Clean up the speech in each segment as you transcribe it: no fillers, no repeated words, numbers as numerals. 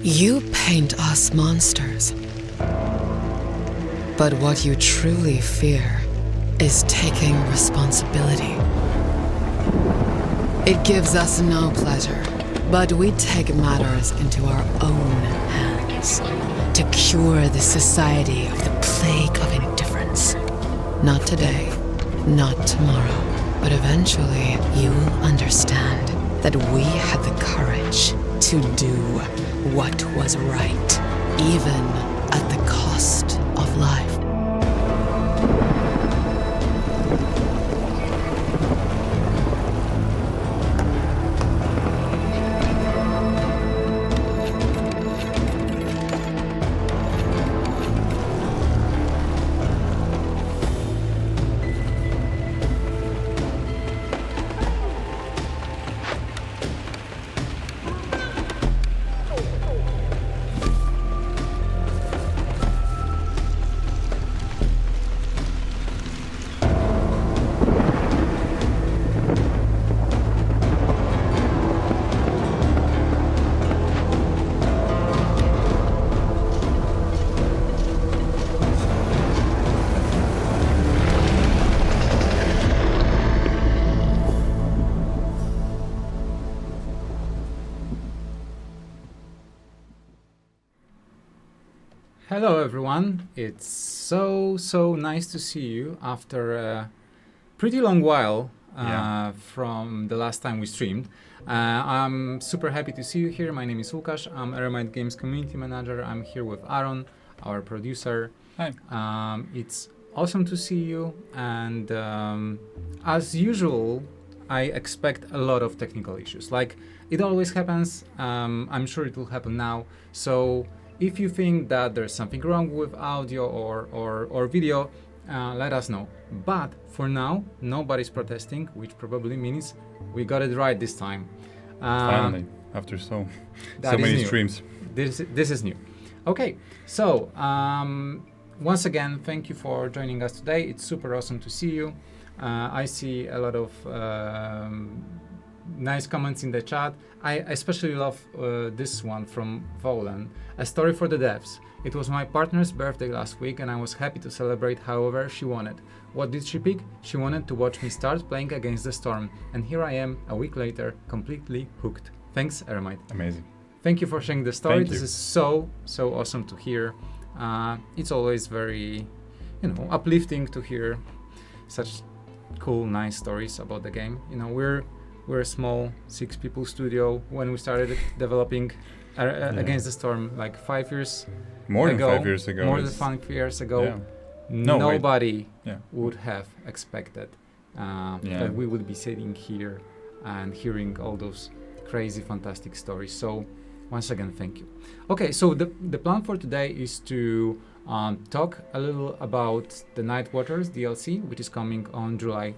You paint us monsters. But what you truly fear is taking responsibility. It gives us no pleasure, but we take matters into our own hands to cure the society of the plague of indifference. Not today, not tomorrow, but eventually you will understand that we had the courage to do what was right, even at the cost of life. Hello everyone, it's so nice to see you after a pretty long while from the last time we streamed. I'm super happy to see you here. My name is Łukasz, I'm Eremite Games Community Manager. I'm here with Aaron, our producer. Hi. It's awesome to see you, and as usual, I expect a lot of technical issues. Like it always happens, I'm sure it will happen now. So if you think that there's something wrong with audio or video, let us know. But for now, nobody's protesting, which probably means we got it right this time. Finally, after so many new. streams. This is new. Okay, so once again, thank you for joining us today. It's super awesome to see you. I see a lot of nice comments in the chat. I especially love this one from Volan. A story for the devs. It was my partner's birthday last week and I was happy to celebrate however she wanted. What did she pick? She wanted to watch me start playing Against the Storm. And here I am, a week later, completely hooked. Thanks, Eremite. Amazing. Thank you for sharing the story. Thank this you. is so awesome to hear. It's always very, uplifting to hear such cool, nice stories about the game. We're a small 6-people studio. When we started developing Against the Storm, like 5 years More ago, than 5 years ago. more than 5 years ago, Yeah. No, nobody Yeah. would have expected that we would be sitting here and hearing all those crazy, fantastic stories. So once again, thank you. Okay, so the plan for today is to talk a little about the Nightwatchers DLC, which is coming on July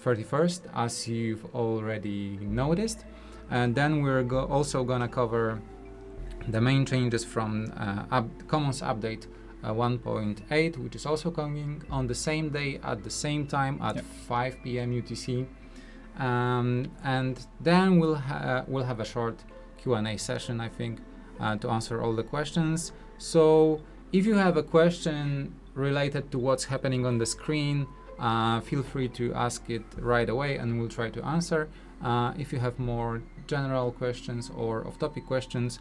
31st, as you've already noticed. And then we're also gonna cover the main changes from Commons Update 1.8, which is also coming on the same day at the same time at 5 p.m. UTC. And then we'll have a short Q&A session, I think, to answer all the questions. So if you have a question related to what's happening on the screen, feel free to ask it right away and we'll try to answer. If you have more general questions or off-topic questions,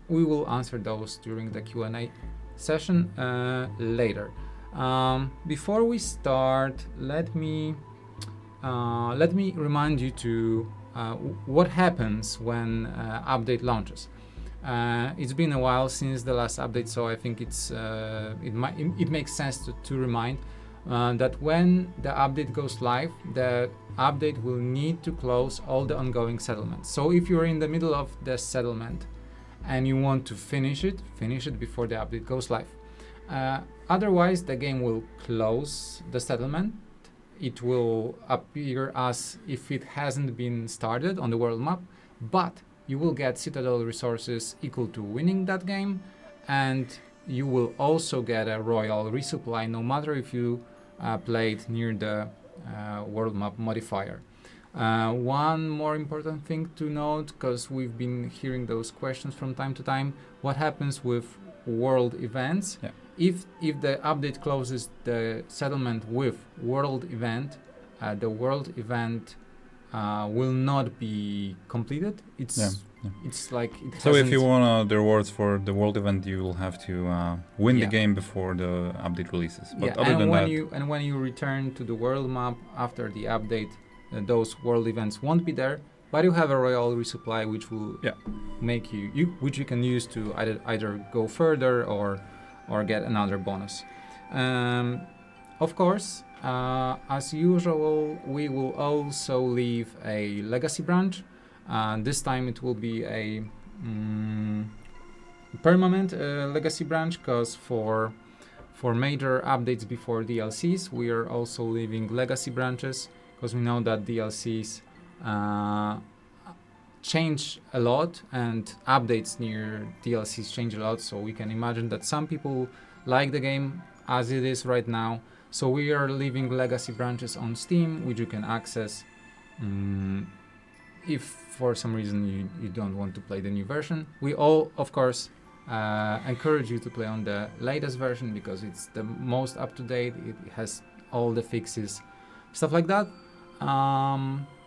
we will answer those during the Q&A session later. Before we start, let me remind you to what happens when update launches. It's been a while since the last update, so I think it makes sense to remind that when the update goes live, the update will need to close all the ongoing settlements. So if you're in the middle of the settlement and you want to finish it before the update goes live. Otherwise, the game will close the settlement. It will appear as if it hasn't been started on the world map, but you will get Citadel resources equal to winning that game, and you will also get a royal resupply no matter if you played near the world map modifier. One more important thing to note, because we've been hearing those questions from time to time, what happens with world events? Yeah. If the update closes the settlement with world event, the world event will not be completed. It's like it So if you want the rewards for the world event, you will have to win the game before the update releases. But other than that, when you return to the world map after the update, those world events won't be there. But you have a royal resupply, which will make which you can use to either go further or get another bonus. Of course, as usual, we will also leave a legacy branch. This time it will be a permanent legacy branch, because for major updates before DLCs, we are also leaving legacy branches, because we know that DLCs change a lot and updates near DLCs change a lot, so we can imagine that some people like the game as it is right now. So we are leaving legacy branches on Steam, which you can access if for some reason you don't want to play the new version. We all, of course, encourage you to play on the latest version because it's the most up-to-date, it has all the fixes, stuff like that.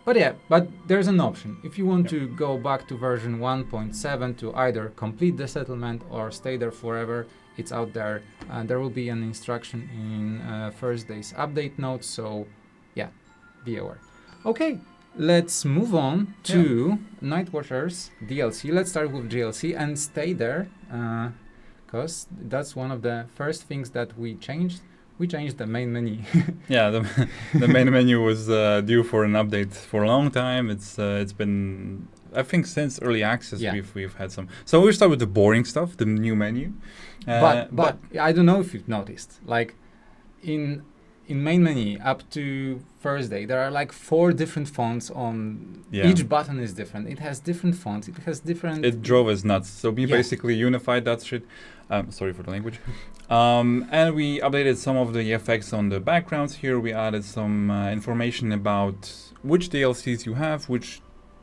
but there's an option. If you want to go back to version 1.7 to either complete the settlement or stay there forever, it's out there. There will be an instruction in Thursday's update notes, so yeah, be aware. Okay, let's move on to Nightwatchers DLC. Let's start with DLC and stay there, because that's one of the first things that we changed. We changed the main menu. Yeah, the main menu was due for an update for a long time. It's been, I think, since early access we've had some. So we'll start with the boring stuff, the new menu. But I don't know if you've noticed, like in main menu up to Thursday, there are like 4 different fonts on each button is different. It has different fonts. It has different. It drove us nuts. So we basically unified that shit. Sorry for the language. And we updated some of the effects on the backgrounds here. We added some information about which DLCs you have, which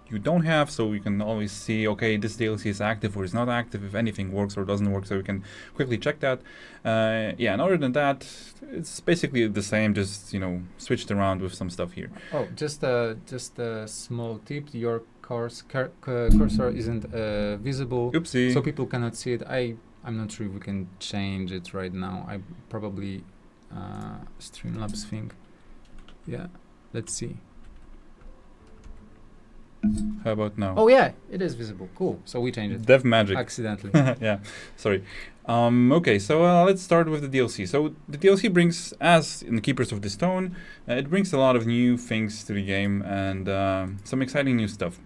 you don't have, so we can always see, okay, this DLC is active or is not active, if anything works or doesn't work, so we can quickly check that. And other than that, it's basically the same, just, switched around with some stuff here. Oh, just a small tip, your cursor isn't visible. Oopsie. So people cannot see it. I'm not sure if we can change it right now. I probably Streamlabs thing. Yeah, let's see. How about now? Oh yeah, it is visible. Cool. So we changed it. Dev magic. Accidentally. Yeah, sorry. Okay, so let's start with the DLC. So the DLC brings, as in the Keepers of the Stone, it brings a lot of new things to the game and some exciting new stuff.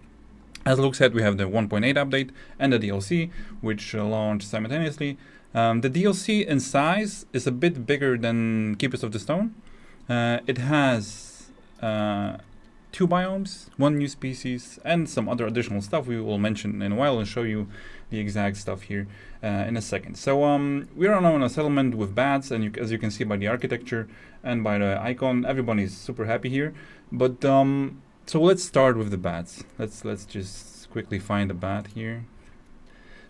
As Luke said, we have the 1.8 update and the DLC, which launched simultaneously. The DLC in size is a bit bigger than Keepers of the Stone. It has 2 biomes, 1 new species, and some other additional stuff we will mention in a while and show you the exact stuff here in a second. So we are now in a settlement with bats, and as you can see by the architecture and by the icon, everybody's super happy here. But so let's start with the bats. Let's just quickly find the bat here.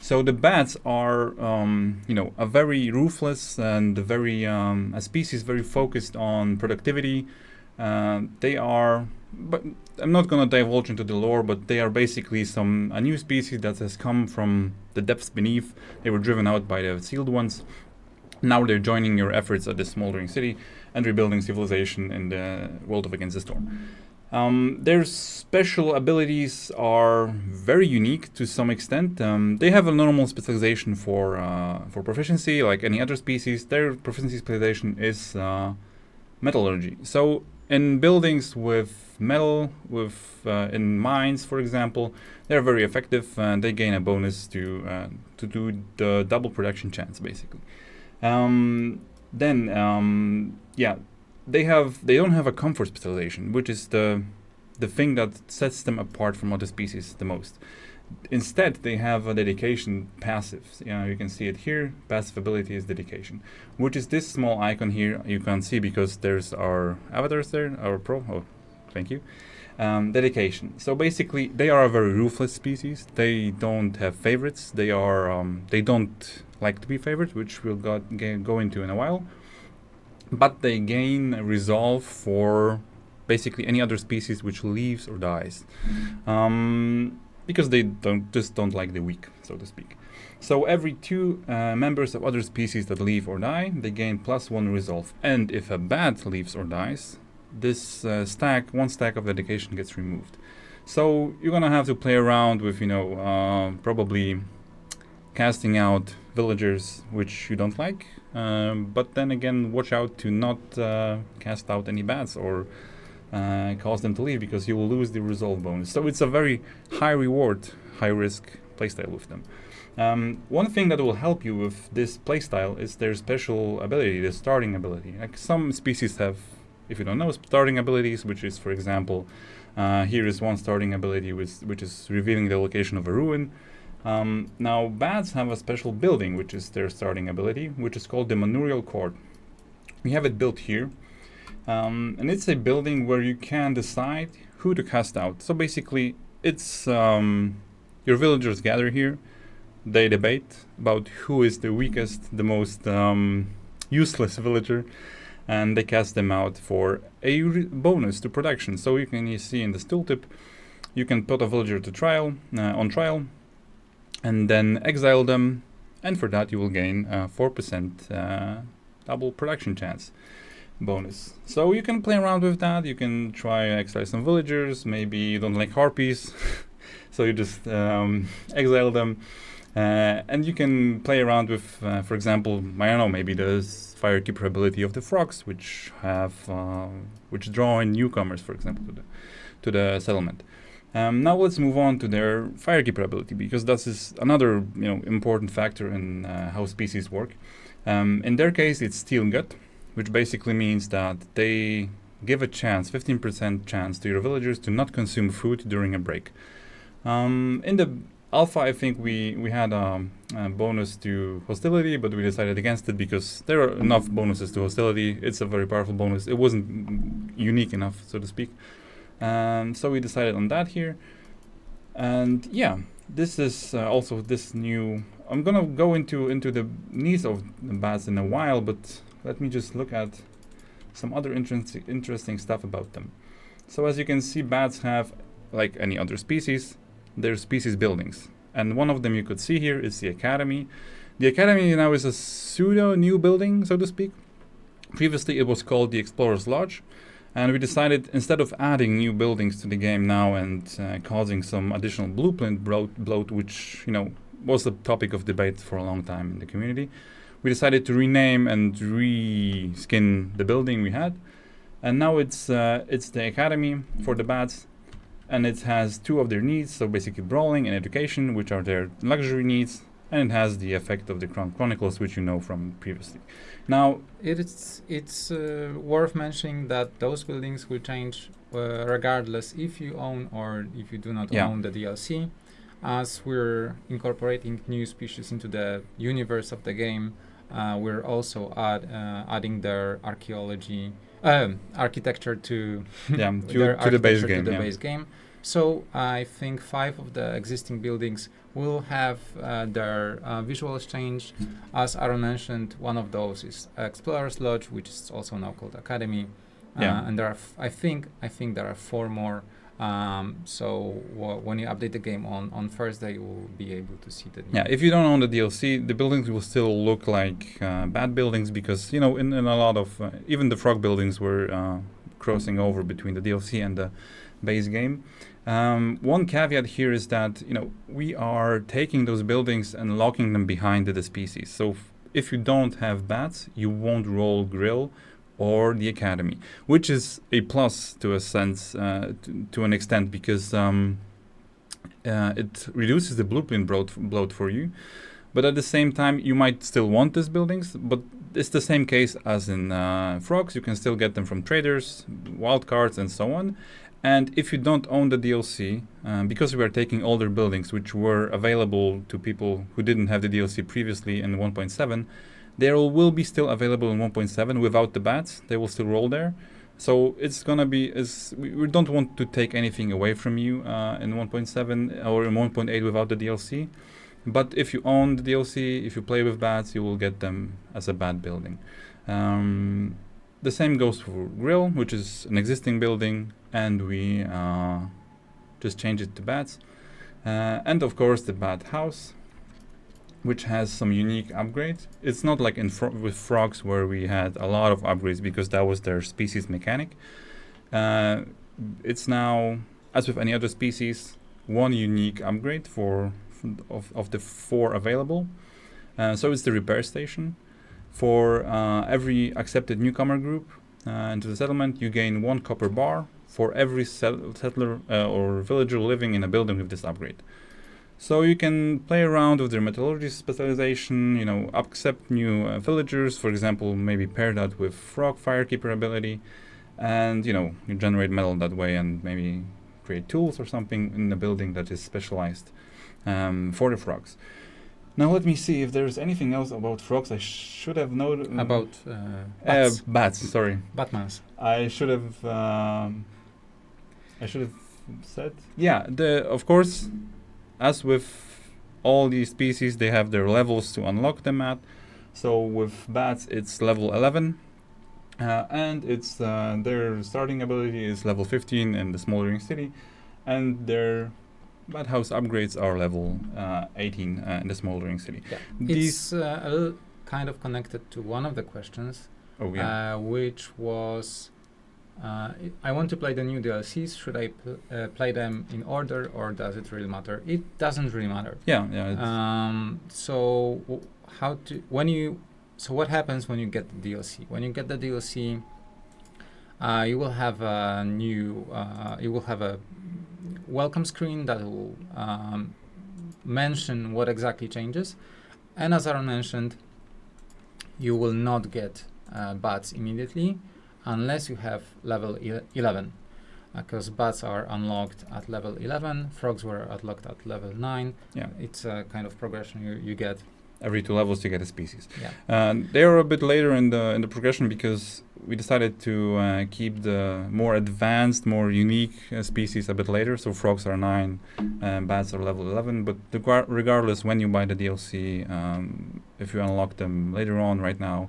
So the bats are, a very ruthless and a species very focused on productivity. They are, but I'm not going to divulge into the lore, but they are basically a new species that has come from the depths beneath. They were driven out by the sealed ones. Now they're joining your efforts at this smoldering city and rebuilding civilization in the world of Against the Storm. Their special abilities are very unique to some extent. They have a normal specialization for proficiency, like any other species. Their proficiency specialization is metallurgy. So in buildings with metal, in mines, for example, they're very effective and they gain a bonus to do the double production chance, basically. They don't have a comfort specialization, which is the thing that sets them apart from other species the most. Instead, they have a dedication passive. You can see it here. Passive ability is dedication, which is this small icon here. You can't see because there's our avatars there, our pro. Oh, thank you. Dedication. So basically, they are a very ruthless species. They don't have favorites. They don't like to be favorites, which we'll go into in a while. But they gain resolve for basically any other species which leaves or dies, because they don't like the weak, so to speak. So every 2 members of other species that leave or die, they gain +1 resolve. And if a bat leaves or dies, this one stack of dedication gets removed. So you're gonna have to play around with, probably casting out villagers which you don't like, but then again, watch out to not cast out any bats or cause them to leave, because you will lose the resolve bonus. So it's a very high reward, high risk playstyle with them. One thing that will help you with this playstyle is their special ability, the starting ability. Like some species have, if you don't know, starting abilities, which is, for example, here is one starting ability which is revealing the location of a ruin. Now bats have a special building, which is their starting ability, which is called the manurial court. We have it built here, and it's a building where you can decide who to cast out. So basically, it's your villagers gather here, they debate about who is the weakest, the most useless villager, and they cast them out for a bonus to production. So you see in this tooltip, you can put a villager to trial on trial, and then exile them, and for that you will gain 4% double production chance bonus. So you can play around with that. You can try exile some villagers. Maybe you don't like harpies, so you just exile them. And you can play around with, for example, I don't know, maybe the firekeeper ability of the frogs, which draw in newcomers, for example, to the settlement. Now let's move on to their firekeeper ability, because that is another important factor in how species work. In their case, it's Steel Gut, which basically means that they give a chance, 15% chance to your villagers to not consume food during a break. In the alpha, I think we had a bonus to hostility, but we decided against it because there are enough bonuses to hostility. It's a very powerful bonus. It wasn't unique enough, so to speak. So we decided on that here. And yeah, this is also this new... I'm going to go into the needs of the bats in a while, but let me just look at some other interesting stuff about them. So as you can see, bats have, like any other species, their species buildings, and one of them you could see here is the academy. The academy now is a pseudo new building, so to speak. Previously it was called the Explorer's Lodge, and we decided, instead of adding new buildings to the game now and causing some additional blueprint bloat, which was a topic of debate for a long time in the community, we decided to rename and reskin the building we had, and now it's the academy for the bats. And it has two of their needs, so basically brawling and education, which are their luxury needs, and it has the effect of the Chronicles, which you know from previously. Now, it's worth mentioning that those buildings will change regardless if you own or if you do not own the DLC, as we're incorporating new species into the universe of the game. We're also adding their architecture to the base game. So I think 5 of the existing buildings will have their visuals change. As Aaron mentioned, one of those is Explorer's Lodge, which is also now called Academy. And there are I think there are 4 more. So when you update the game on Thursday, you will be able to see that. Yeah, if you don't own the DLC, the buildings will still look like bad buildings, because in a lot of even the frog buildings were crossing over between the DLC and the base game. One caveat here is that we are taking those buildings and locking them behind the species. So if you don't have bats, you won't roll Grill or the academy, which is a plus to a sense, to an extent, because it reduces the blueprint bloat for you. But at the same time, you might still want these buildings, but it's the same case as in frogs. You can still get them from traders, wildcards, and so on. And if you don't own the DLC, because we are taking older buildings which were available to people who didn't have the DLC previously in 1.7, they will be still available in 1.7 without the bats. They will still roll there. So it's going to be, we don't want to take anything away from you in 1.7 or in 1.8 without the DLC. But if you own the DLC, if you play with bats, you will get them as a bat building. The same goes for Grill, which is an existing building, and we just change it to bats. And of course the bat house, which has some unique upgrades. It's not like with frogs where we had a lot of upgrades because that was their species mechanic. It's now, as with any other species, one unique upgrade of the 4 available. So it's the repair station. For every accepted newcomer group into the settlement, you gain 1 copper bar for every settler or villager living in a building with this upgrade. So you can play around with their metallurgy specialization, accept new villagers, for example, maybe pair that with frog firekeeper ability, and you generate metal that way, and maybe create tools or something in the building that is specialized for the frogs. Now let me see if there's anything else about frogs I should have noted. About bats. Bats, sorry. Batmans. I should have said. Yeah, of course, as with all these species, they have their levels to unlock them at. So with bats, it's level 11. And it's their starting ability is level 15 in the Smoldering City, and their Bad House upgrades are level 18 in the Smoldering City. Yeah. It's a little kind of connected to one of the questions, which was, I want to play the new DLCs. Should I play them in order, or does it really matter? It doesn't really matter. So what happens when you get the DLC? When you get the DLC, you will have a new, you will have a welcome screen that will mention what exactly changes. And as Aaron mentioned, you will not get bats immediately unless you have level 11, because bats are unlocked at level 11, frogs were unlocked at level 9. It's a kind of progression you get. Every 2 levels you get a species. They are a bit later in the progression because we decided to keep the more advanced, more unique species a bit later. So frogs are 9, bats are level 11. But regardless, when you buy the DLC, if you unlock them later on, right now,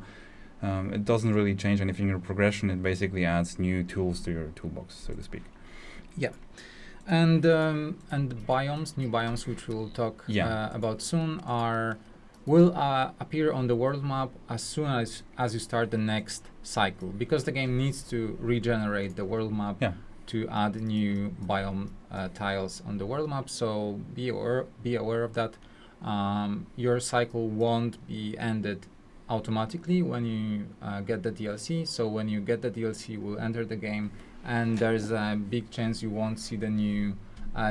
it doesn't really change anything in your progression. It basically adds new tools to your toolbox, so to speak. And biomes, new biomes, which we'll talk about soon, will appear on the world map as soon as you start the next cycle, because the game needs to regenerate the world map to add new biome tiles on the world map. So be aware of that. Your cycle won't be ended automatically when you get the DLC. So when you get the DLC, you will enter the game, and there's a big chance you won't see the new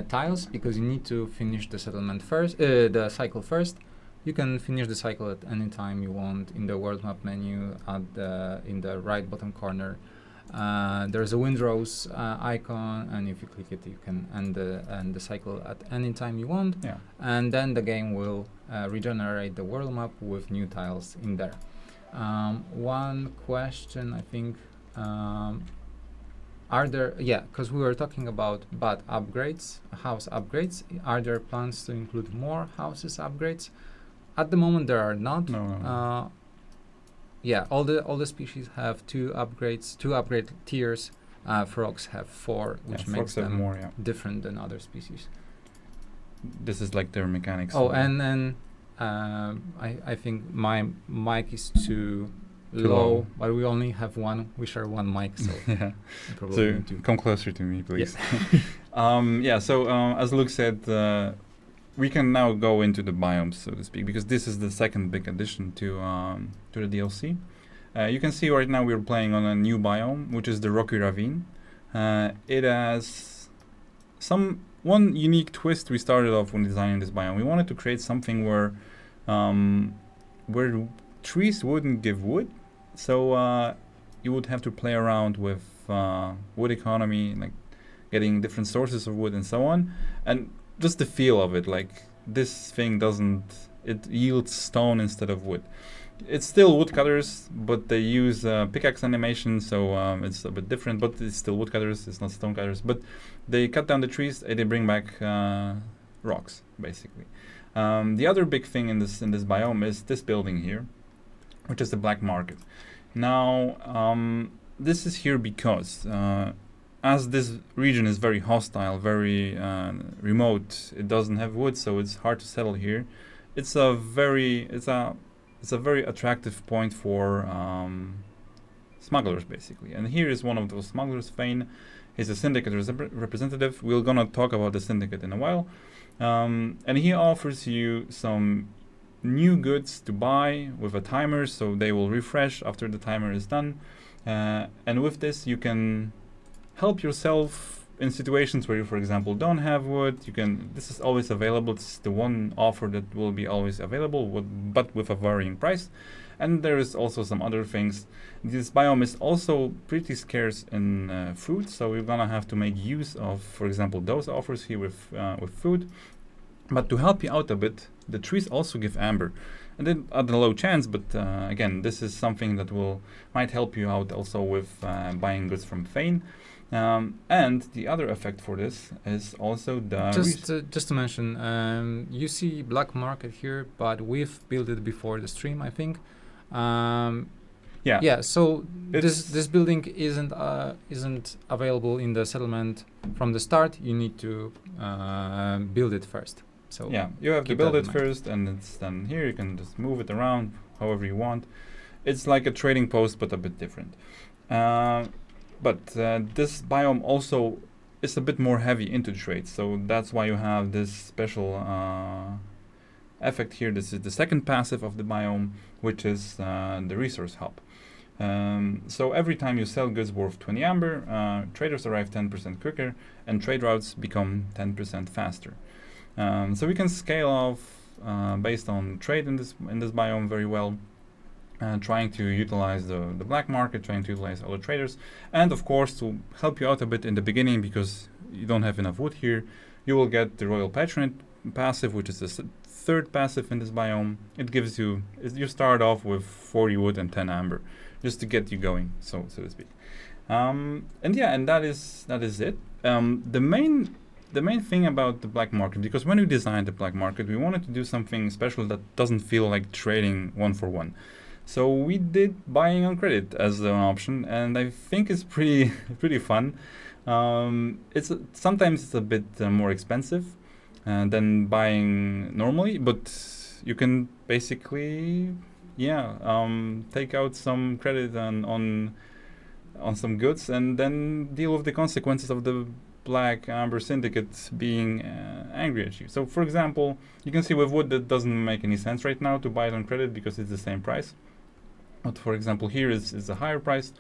tiles because you need to finish the settlement first, the cycle first. You can finish the cycle at any time you want in the world map menu in the right bottom corner. There's a windrose icon, and if you click it, you can end the cycle at any time you want. And then the game will regenerate the world map with new tiles in there. One question, I think, are there, because we were talking about bad upgrades, house upgrades. Are there plans to include more houses upgrades? At the moment, there are not. No. All the species have 2 upgrades, 2 upgrade tiers. Frogs have 4, which makes them more, different than other species. This is like their mechanics. And I think my mic is too low, but we only have one. We share one mic, so so come closer to me, please. So as Luke said, we can now go into the biomes, so to speak, because this is the second big addition to the DLC. You can see right now we're playing on a new biome, which is the Rocky Ravine. It has one unique twist we started off when designing this biome. We wanted to create something where trees wouldn't give wood, so you would have to play around with wood economy, like getting different sources of wood and so on, and just the feel of it, like this thing it yields stone instead of wood. It's still woodcutters, but they use pickaxe animation, so it's a bit different, but it's still woodcutters, it's not stone cutters. But they cut down the trees and they bring back rocks, basically. The other big thing in this biome is this building here, which is the black market. Now, this is here because as this region is very hostile, very remote, it doesn't have wood, so it's hard to settle here. It's a very attractive point for smugglers, basically. And here is one of those smugglers, Fane. He's a syndicate representative. We're gonna talk about the syndicate in a while. And he offers you some new goods to buy with a timer, so they will refresh after the timer is done. And with this, you can help yourself in situations where you, for example, don't have wood. This is always available. It's the one offer that will be always available, but with a varying price. And there is also some other things. This biome is also pretty scarce in food, so we're gonna have to make use of, for example, those offers here with food. But to help you out a bit, the trees also give amber, and then at a low chance. But again, this is something that might help you out also with buying goods from Fane. And the other effect for this is also the just to mention, you see black market here, but we've built it before the stream, I think. So this building isn't available in the settlement from the start. You need to build it first. So yeah, you have to build it first, and it's then here. You can just move it around however you want. It's like a trading post, but a bit different. But this biome also is a bit more heavy into trade, so that's why you have this special effect here. This is the second passive of the biome, which is the resource hub. So every time you sell goods worth 20 amber, traders arrive 10% quicker, and trade routes become 10% faster. So we can scale off based on trade in this biome very well. Trying to utilize the black market, trying to utilize other traders, and of course to help you out a bit in the beginning because you don't have enough wood here, you will get the Royal Patronate passive, which is the third passive in this biome. It gives you, you start off with 40 wood and 10 amber, just to get you going, so to speak. And that is it. The main thing about the black market, because when we designed the black market, we wanted to do something special that doesn't feel like trading one for one. So we did buying on credit as an option, and I think it's pretty fun. Sometimes it's a bit more expensive than buying normally, but you can basically take out some credit on some goods and then deal with the consequences of the black amber syndicate being angry at you. So for example, you can see with wood that doesn't make any sense right now to buy it on credit because it's the same price. But for example, here is a higher price.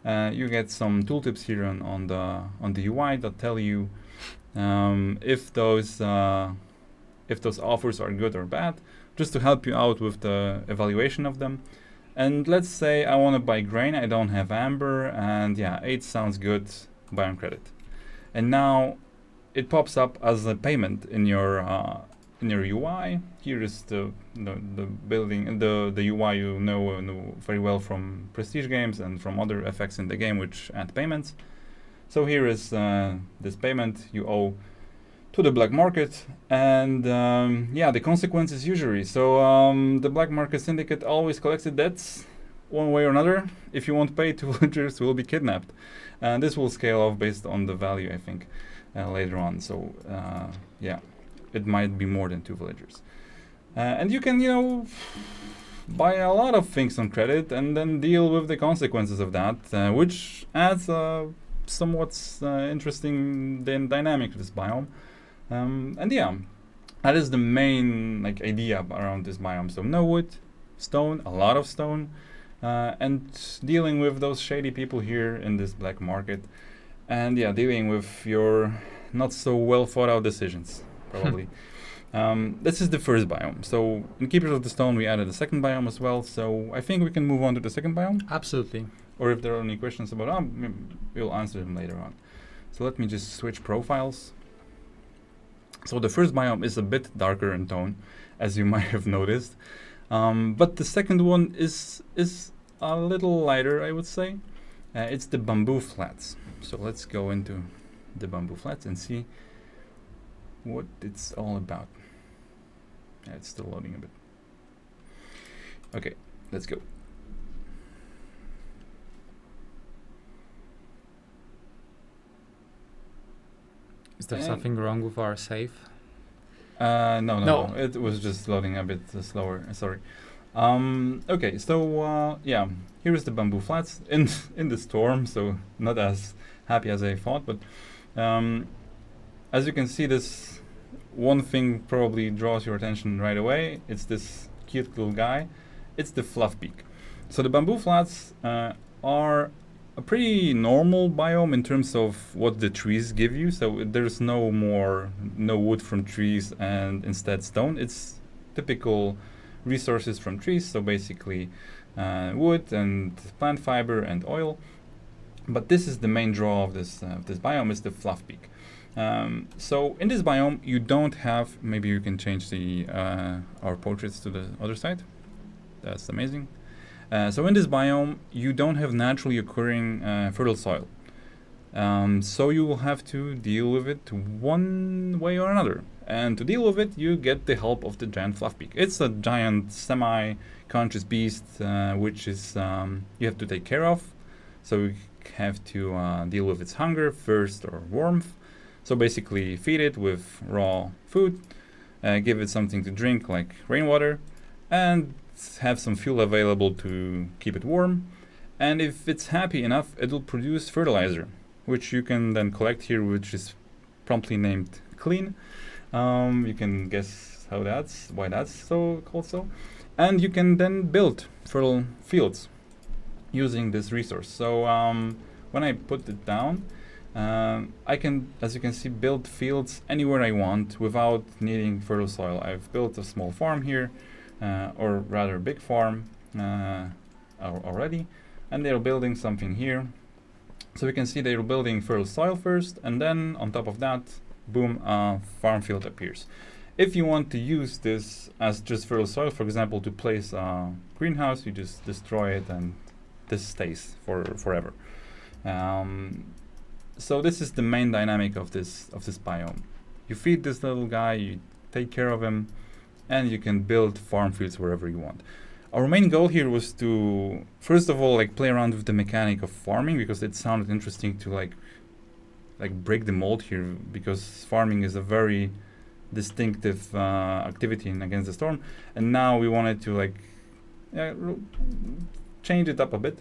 You get some tooltips here on the UI that tell you if those offers are good or bad, just to help you out with the evaluation of them. And let's say I want to buy grain, I don't have amber, and 8 sounds good, buy on credit. And now it pops up as a payment in your UI. Here is the building, the UI you know very well from prestige games and from other effects in the game which add payments. So here is this payment you owe to the black market, and the consequences usually. So the black market syndicate always collects the debts one way or another. If you won't pay, 2 villagers will be kidnapped, and this will scale off based on the value, I think, later on. So it might be more than 2 villagers, and you can buy a lot of things on credit and then deal with the consequences of that, which adds a somewhat interesting dynamic to this biome. That is the main idea around this biome. So no wood, stone, a lot of stone, and dealing with those shady people here in this black market, and dealing with your not so well thought out decisions, probably. This is the first biome. So in Keepers of the Stone we added a second biome as well, so I think we can move on to the second biome. Absolutely. Or if there are any questions about we'll answer them later on. So let me just switch profiles. So the first biome is a bit darker in tone, as you might have noticed, but the second one is a little lighter, I would say. It's the bamboo flats. So let's go into the bamboo flats and see what it's all about. It's still loading a bit. Okay, let's go. Is there something wrong with our save? No. It was just loading a bit slower. Sorry. Okay, so here is the bamboo flats in the storm. So not as happy as I thought, but as you can see, this one thing probably draws your attention right away. It's this cute little guy. It's the fluff beak. So the bamboo flats are a pretty normal biome in terms of what the trees give you. So there's no wood from trees and instead stone. It's typical resources from trees. So basically wood and plant fiber and oil. But this is the main draw of this biome, is the fluff beak. So in this biome you don't have, maybe you can change our portraits to the other side. That's amazing. So in this biome, you don't have naturally occurring fertile soil. So you will have to deal with it one way or another. And to deal with it, you get the help of the giant fluffbeak. It's a giant semi-conscious beast, which is you have to take care of. So we have to deal with its hunger, thirst, or warmth. So basically feed it with raw food, give it something to drink like rainwater, and have some fuel available to keep it warm. And if it's happy enough, it will produce fertilizer, which you can then collect here, which is promptly named clean. You can guess why that's so called so. And you can then build fertile fields using this resource. So when I put it down, I can, as you can see, build fields anywhere I want without needing fertile soil. I've built a small farm here, or rather a big farm already, and they're building something here. So we can see they're building fertile soil first, and then on top of that, boom, farm field appears. If you want to use this as just fertile soil, for example, to place a greenhouse, you just destroy it and this stays forever. So this is the main dynamic of this biome. You feed this little guy, you take care of him, and you can build farm fields wherever you want. Our main goal here was to, first of all, play around with the mechanic of farming, because it sounded interesting to like break the mold here, because farming is a very distinctive activity in Against the Storm, and now we wanted to change it up a bit.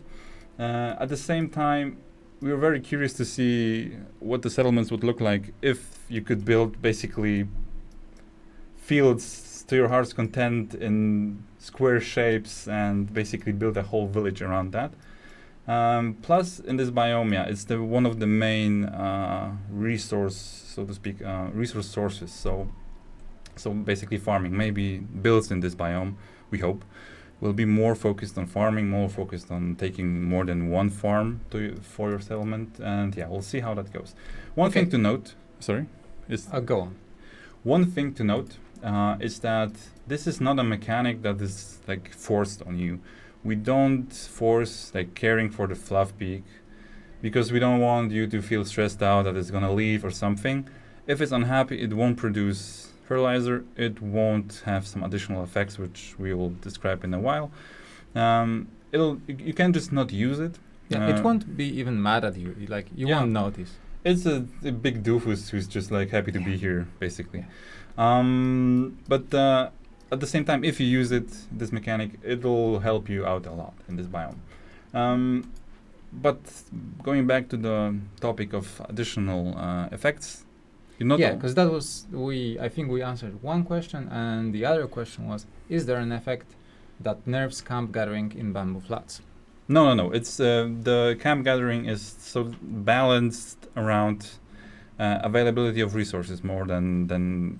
At the same time, we were very curious to see what the settlements would look like if you could build basically fields to your heart's content in square shapes and basically build a whole village around that. Plus, in this biome, it's one of the main resource, so to speak, resource sources. So basically, farming maybe builds in this biome. We hope will be more focused on farming, more focused on taking more than one farm for your settlement, and we'll see how that goes. One thing to note, is go on. One thing to note is that this is not a mechanic that is forced on you. We don't force caring for the fluff peak, because we don't want you to feel stressed out that it's gonna leave or something. If it's unhappy, it won't produce fertilizer. It won't have some additional effects, which we will describe in a while. You can just not use it. It won't be even mad at you. You won't notice. It's a big doofus who's just happy to be here, basically. But at the same time, if you use this mechanic, it will help you out a lot in this biome. But going back to the topic of additional effects, because that was I think we answered one question, and the other question was: is there an effect that nerfs camp gathering in bamboo flats? No. It's the camp gathering is so balanced around availability of resources more than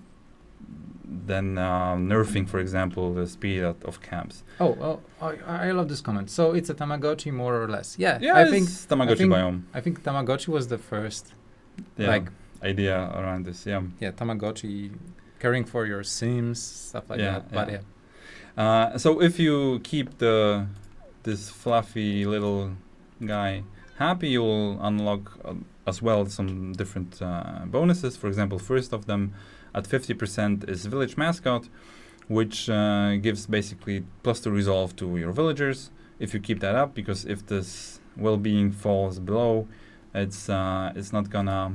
nerfing, for example, the speed of camps. I love this comment. So it's a Tamagotchi, more or less. I think Tamagotchi biome. I think Tamagotchi was the first idea around this. Tamagotchi, caring for your Sims, stuff like that. But so if you keep this fluffy little guy happy, you will unlock as well some different bonuses. For example, first of them at 50% is Village Mascot, which gives basically +2 resolve to your villagers if you keep that up, because if this well-being falls below, it's not gonna,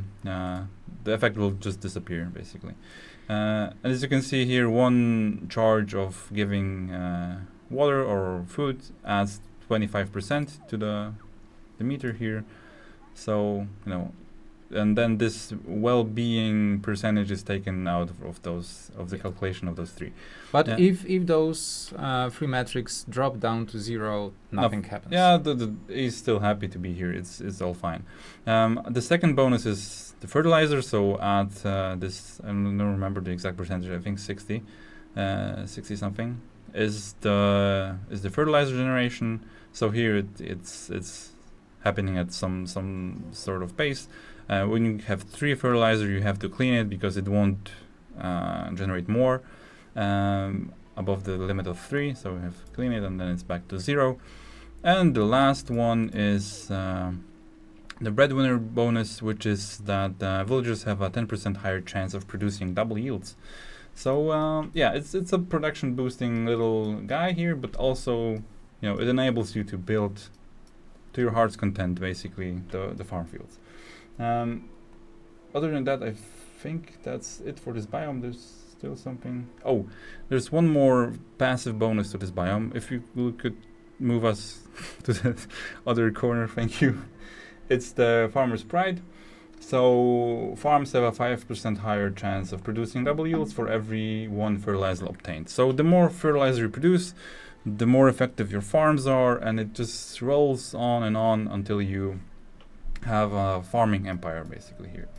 the effect will just disappear, basically. And as you can see here, one charge of giving water or food adds 25% to the meter here. So, and then this well-being percentage is taken out of the calculation of those three. But if those three metrics drop down to 0, nothing happens. He's still happy to be here. It's all fine. The second bonus is the fertilizer. So at this, I don't remember the exact percentage. I think 60 something is the fertilizer generation. So here it's happening at some sort of pace. When you have 3 fertilizer, you have to clean it because it won't generate more above the limit of 3. So we have to clean it, and then it's back to 0. And the last one is the breadwinner bonus, which is that villagers have a 10% higher chance of producing double yields. So it's a production boosting little guy here, but also it enables you to build to your heart's content, basically, the farm fields. Other than that, I think that's it for this biome. There's still something. Oh, there's one more passive bonus to this biome. If you could move us to the other corner, thank you. It's the farmer's pride. So farms have a 5% higher chance of producing double yields for every 1 fertilizer obtained. So the more fertilizer you produce, the more effective your farms are, and it just rolls on and on until you have a farming empire basically here.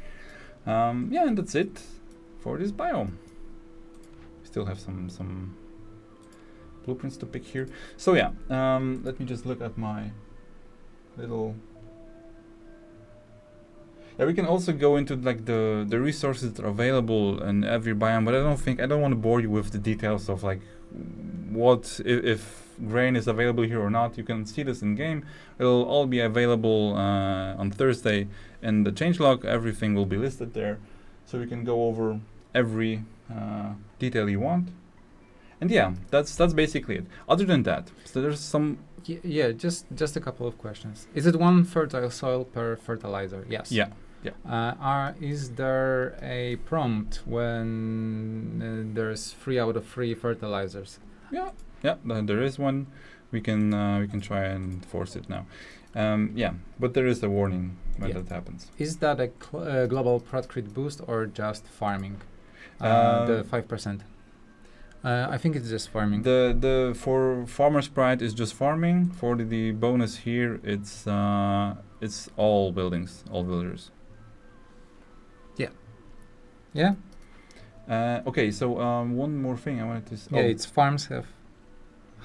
Yeah, and that's it for this biome. Still have some blueprints to pick here. So yeah, let me just look at my little. Yeah, we can also go into like the resources that are available in every biome, but I don't want to bore you with the details of like what if grain is available here or not. You can see this in game. It'll all be available on Thursday in the changelog. Everything will be listed there, so you can go over every detail you want. And yeah, that's basically it. Other than that, so there's some. Yeah, just a couple of questions. Is it 1 fertile soil per fertilizer? Yes. Yeah. Is there a prompt when there's 3 out of 3 fertilizers? Yeah, there is one. We can try and force it now. Yeah, but there is a warning when that happens. Is that a global prod crit boost or just farming? The 5%. I think it's just farming. The for farmer's pride is just farming. For the bonus here, it's all buildings, all villagers. Yeah. Okay, so one more thing I wanted to. It's farms have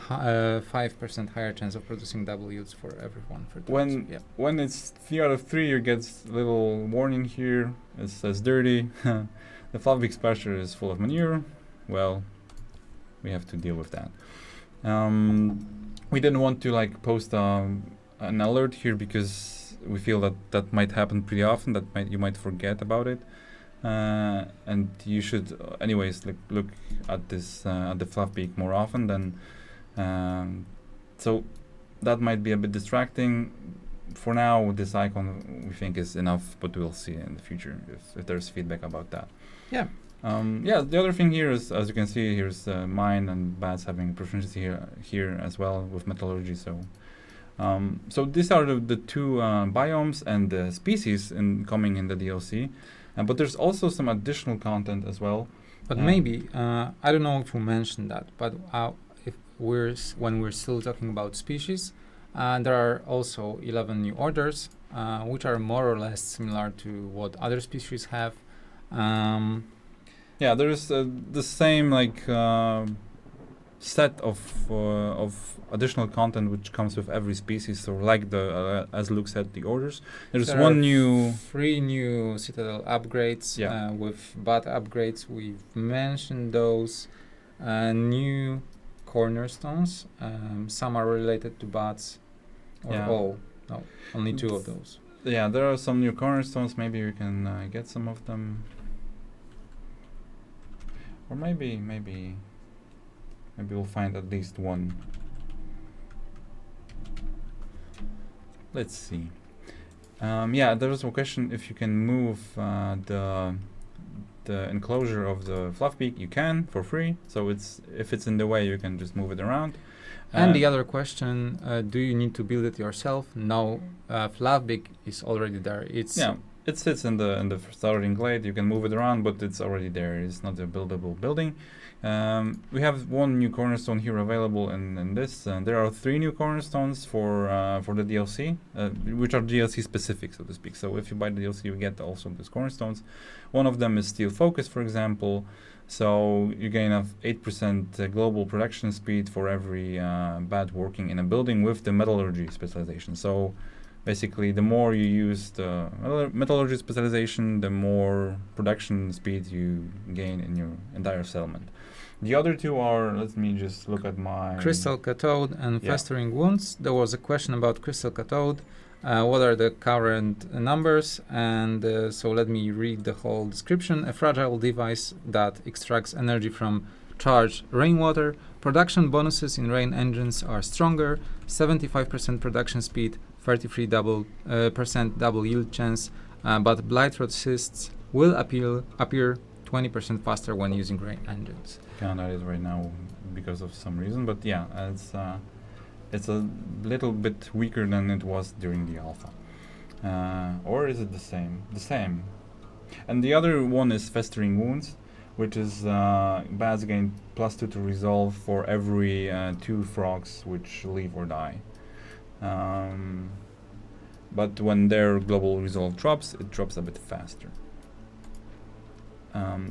5% higher chance of producing double yields for every 1 fertilizer. When it's 3 out of 3, you get a little warning here. It says dirty. The fluffy splasher is full of manure. Well, we have to deal with that. We didn't want to like post an alert here because we feel that might happen pretty often. You might forget about it, and you should anyways look at this at the fluff peak more often than. So that might be a bit distracting. For now, this icon we think is enough, but we'll see in the future if there's feedback about that. Yeah. The other thing here is, as you can see, here's mine and bats having proficiency here as well with metallurgy. So these are the 2 biomes and the species coming in the DLC, but there's also some additional content as well. But maybe I don't know if we mentioned that, but when we're still talking about species, there are also 11 new orders, which are more or less similar to what other species have. Yeah, there is the same set of additional content which comes with every species. So like as Luke said, the orders. There's 3 new Citadel upgrades with bat upgrades. We've mentioned those. New cornerstones. Some are related to bats. No, only 2 of those. Yeah, there are some new cornerstones. Maybe we can get some of them. Or maybe we'll find at least one. Let's see. There was a question if you can move the enclosure of the fluff peak. You can for free. So if it's in the way, you can just move it around. And the other question: do you need to build it yourself? No, fluff peak is already there. It sits in the starting glade. You can move it around, but it's already there. It's not a buildable building. We have 1 new cornerstone here available in this. There are 3 new cornerstones for the DLC, which are DLC specific, so to speak. So if you buy the DLC, you get also these cornerstones. One of them is steel focus, for example. So you gain 8% global production speed for every bat working in a building with the metallurgy specialization. So basically, the more you use the metallurgy specialization, the more production speed you gain in your entire settlement. The other 2 are, let me just look at my... Crystal Cathode and Festering Wounds. There was a question about Crystal Cathode. What are the current numbers? And so let me read the whole description. A fragile device that extracts energy from charged rainwater. Production bonuses in rain engines are stronger. 75% production speed. 33% double yield chance, but blightrot cysts will appear 20% faster when using grain engines. Can't it right now because of some reason, but yeah, it's a little bit weaker than it was during the alpha. Or is it the same? The same. And the other one is Festering Wounds, which is bats gain +2 to resolve for every 2 frogs which live or die. But when their global resolve drops, it drops a bit faster.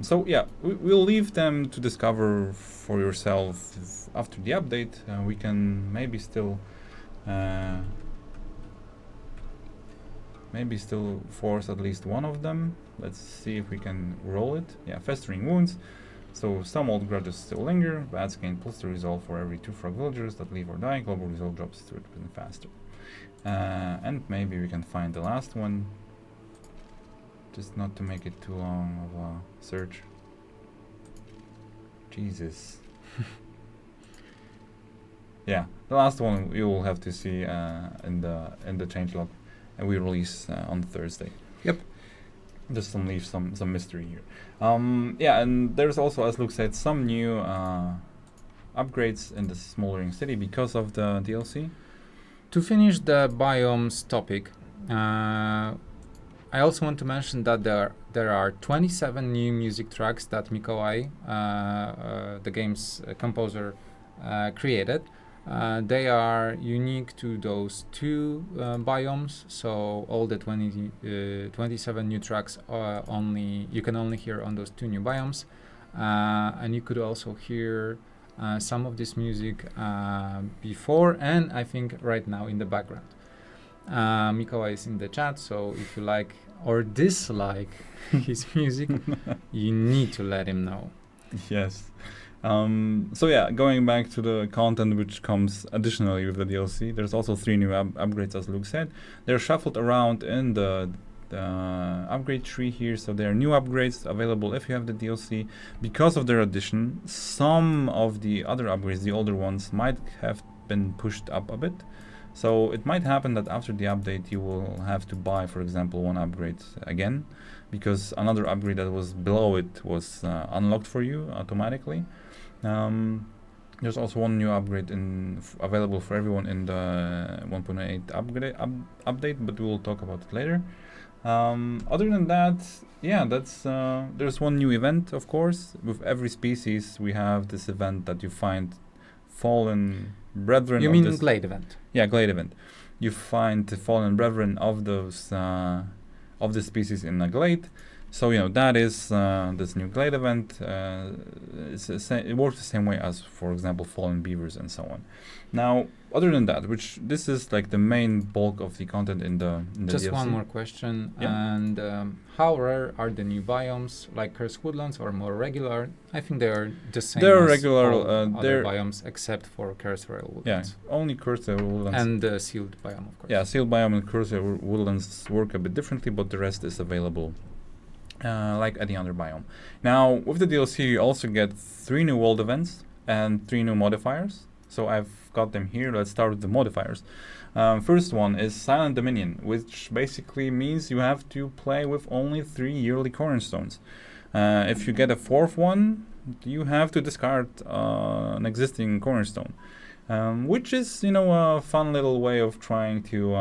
So yeah, we'll leave them to discover for yourself after the update. We can maybe still force at least one of them. Let's see if we can roll it. Yeah, Festering Wounds. So some old grudges still linger. Bats gain +2 resolve for every 2 frog villagers that live or die. Global resolve drops 30% faster. And maybe we can find the last one. Just not to make it too long of a search. Jesus. Yeah, the last one you will have to see in the changelog, and we release on Thursday. Yep. Just leave some mystery here. Yeah, and there's also, as Luke said, some new upgrades in the Smoldering City because of the DLC. To finish the biomes topic, I also want to mention that there are 27 new music tracks that Mikołaj, the game's composer, created. They are unique to those 2 biomes, so all the 27 new tracks you can only hear on those 2 new biomes, and you could also hear some of this music before and I think right now in the background. Mikołaj is in the chat, so if you like or dislike his music, you need to let him know. Yes. So yeah, going back to the content which comes additionally with the DLC, there's also 3 new upgrades, as Luke said. They're shuffled around in the upgrade tree here, so there are new upgrades available if you have the DLC. Because of their addition, some of the other upgrades, the older ones, might have been pushed up a bit. So it might happen that after the update you will have to buy, for example, one upgrade again, because another upgrade that was below it was unlocked for you automatically. There's also one new upgrade available for everyone in the 1.8 update, but we will talk about it later. Other than that, yeah, there's one new event, of course. With every species we have this event that you find fallen brethren. You mean Glade event? Yeah, Glade event. You find the fallen brethren of those of the species in a glade. So that is this new Glade event. It works the same way as, for example, fallen beavers and so on. Now, other than that, which this is like the main bulk of the content in the Just DLC. One more question. Yeah. And how rare are the new biomes, like Cursed Woodlands, or more regular? I think they are the same. They're as regular. all other biomes except for Cursed Woodlands. Yeah, only Cursed Woodlands. And the sealed biome, of course. Yeah, sealed biome and Cursed Woodlands work a bit differently, but the rest is available. Like any other biome. Now, with the DLC, you also get 3 new world events and 3 new modifiers. So I've got them here. Let's start with the modifiers. First one is Silent Dominion, which basically means you have to play with only 3 yearly cornerstones. If you get a 4th one, you have to discard an existing cornerstone, which is, a fun little way of trying to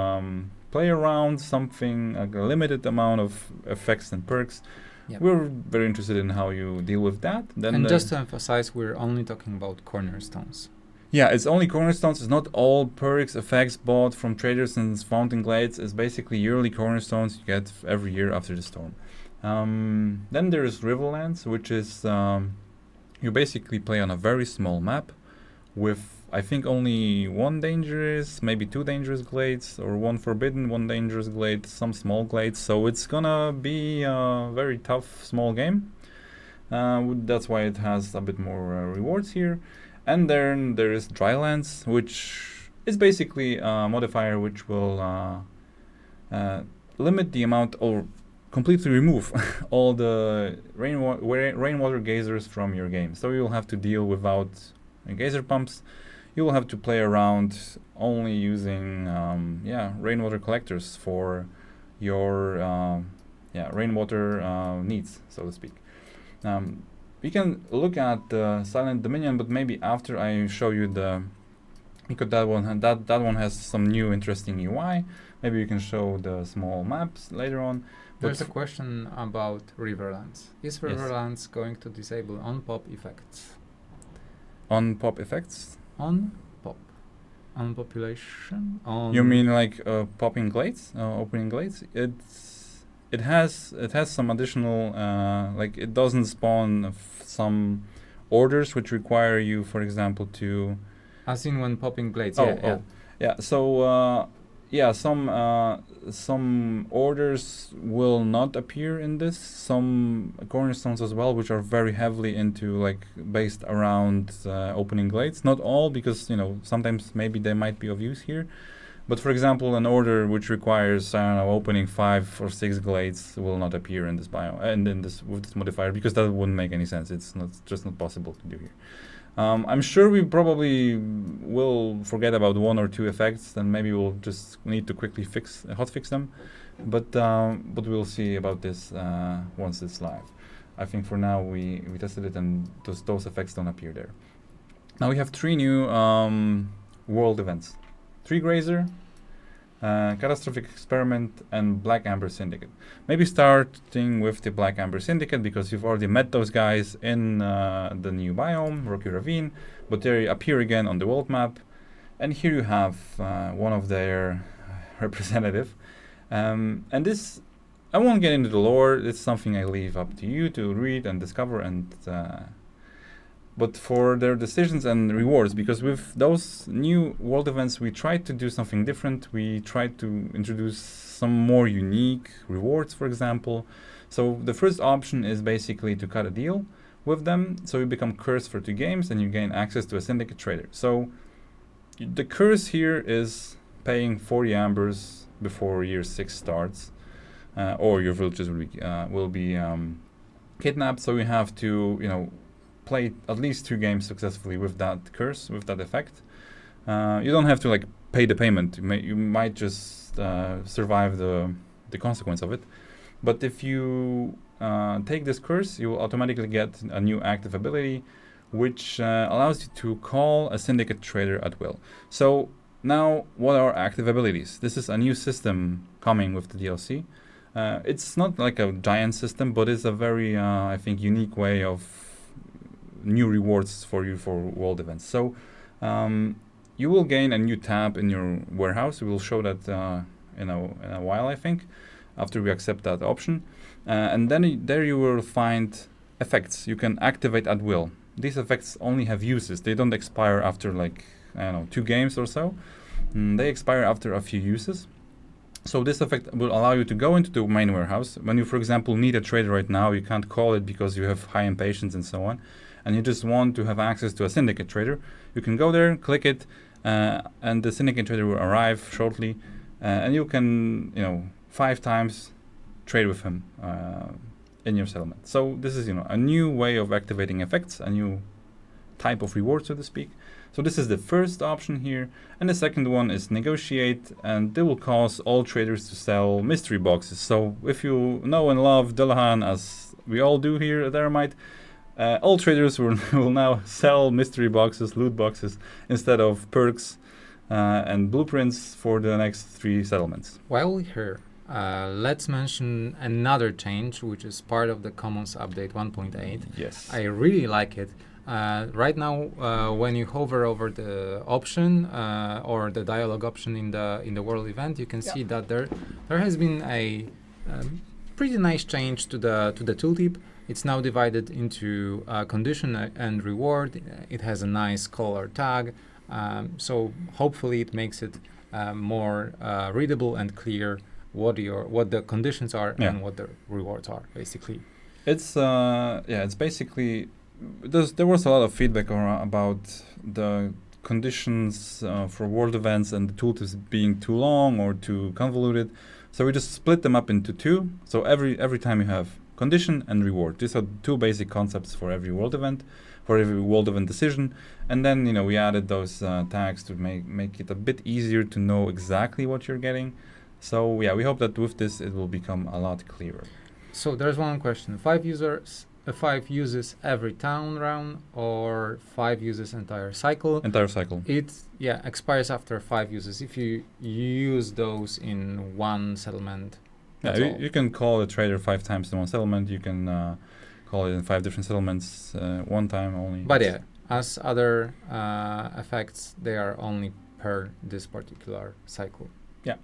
play around something, a limited amount of effects and perks. Yep. We're very interested in how you deal with that. And just to emphasize, we're only talking about cornerstones. Yeah, it's only cornerstones. It's not all perks, effects bought from traders and fountain glades. It's basically yearly cornerstones you get every year after the storm. Then there's Riverlands, which is you basically play on a very small map with, I think, only 1 dangerous, maybe 2 dangerous glades, or 1 forbidden, 1 dangerous glade, some small glades. So it's gonna be a very tough small game. That's why it has a bit more rewards here. And then there is Drylands, which is basically a modifier which will limit the amount, or completely remove all the rainwater geysers from your game. So you'll have to deal without geyser pumps. You will have to play around only using rainwater collectors for your rainwater needs, so to speak. We can look at the Silent Dominion, but maybe after I show you because that one has some new interesting UI. Maybe you can show the small maps later on. There's a question about Riverlands. Is Riverlands going to disable on-pop effects? On-pop effects? On-pop. On population? On You mean like popping glades? Opening glades? It has some additional, like it doesn't spawn some orders which require you, for example, to... As in when popping glades, So, some orders will not appear in this. Some cornerstones as well, which are very heavily into like based around opening glades. Not all, because sometimes maybe they might be of use here. But for example, an order which requires opening 5 or 6 glades will not appear in this biome and in this with this modifier, because that wouldn't make any sense. It's just not possible to do here. I'm sure we probably will forget about 1 or 2 effects, and maybe we'll just need to quickly hotfix them. But we'll see about this once it's live. I think for now we tested it, and those effects don't appear there. Now we have 3 new world events: Tree Grazer, Catastrophic Experiment, and Black Amber Syndicate. Maybe starting with the Black Amber Syndicate, because you've already met those guys in the new biome, Rocky Ravine, but they appear again on the world map. And here you have one of their representative. And this, I won't get into the lore. It's something I leave up to you to read and discover, and but for their decisions and rewards, because with those new world events we tried to do something different. We tried to introduce some more unique rewards, for example. So the first option is basically to cut a deal with them, so you become cursed for 2 games and you gain access to a syndicate trader. So the curse here is paying 40 ambers before year 6 starts, or your villages will be kidnapped, so you have to play at least 2 games successfully with that curse, with that effect. You don't have to pay the payment. You might just survive the consequence of it. But if you take this curse, you will automatically get a new active ability, which allows you to call a syndicate trader at will. So now, what are active abilities? This is a new system coming with the DLC. It's not like a giant system, but it's a very, I think, unique way of new rewards for you for world events. So you will gain a new tab in your warehouse. We will show that in a while, I think, after we accept that option. And then there you will find effects you can activate at will. These effects only have uses. They don't expire after 2 games or so. They expire after a few uses. So this effect will allow you to go into the main warehouse. When you, for example, need a trader right now, you can't call it because you have high impatience and so on, and you just want to have access to a syndicate trader, you can go there, click it, and the syndicate trader will arrive shortly, and you can, 5 times trade with him in your settlement. So this is, a new way of activating effects, a new type of reward, so to speak. So this is the first option here, and the second one is negotiate, and they will cause all traders to sell mystery boxes. So if you know and love Dullahan, as we all do here at Aramite, all traders will now sell mystery boxes, loot boxes, instead of perks and blueprints for the next 3 settlements. While we're here, let's mention another change, which is part of the Commons Update 1.8. Yes. I really like it. Right now, when you hover over the option or the dialogue option in the world event, you can see that there has been a pretty nice change to the tooltip. It's now divided into condition and reward. It has a nice color tag, so hopefully it makes it more readable and clear what the conditions are and what the rewards are, basically. It's basically there was a lot of feedback about the conditions for world events and the tooltips being too long or too convoluted. So we just split them up into 2. So every time you have condition and reward. These are 2 basic concepts for every world event. for every world event decision. And then, we added those tags to make it a bit easier to know exactly what you're getting. So yeah, we hope that with this it will become a lot clearer. So there's one question: 5 uses every town round, or 5 uses entire cycle? Entire cycle. It expires after 5 uses if you use those in one settlement. Yeah, you can call a trader 5 times in one settlement. You can call it in 5 different settlements one time only. But yeah, as other effects, they are only per this particular cycle. Yeah.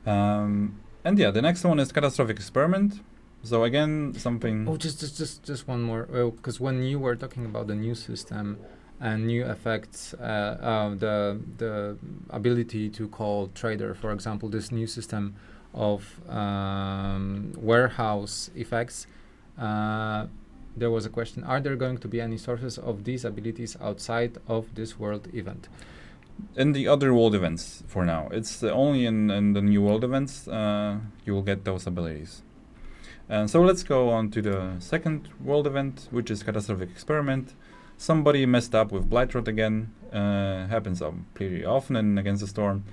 And yeah, the next one is catastrophic experiment. So again, something. Oh, just one more. Because when you were talking about the new system and new effects, the ability to call trader, for example, this new system of warehouse effects, there was a question: are there going to be any sources of these abilities outside of this world event? In the other world events for now. It's only in the new world events you will get those abilities. And so let's go on to the second world event, which is catastrophic experiment. Somebody messed up with blight rot again. Happens pretty often in Against the Storm.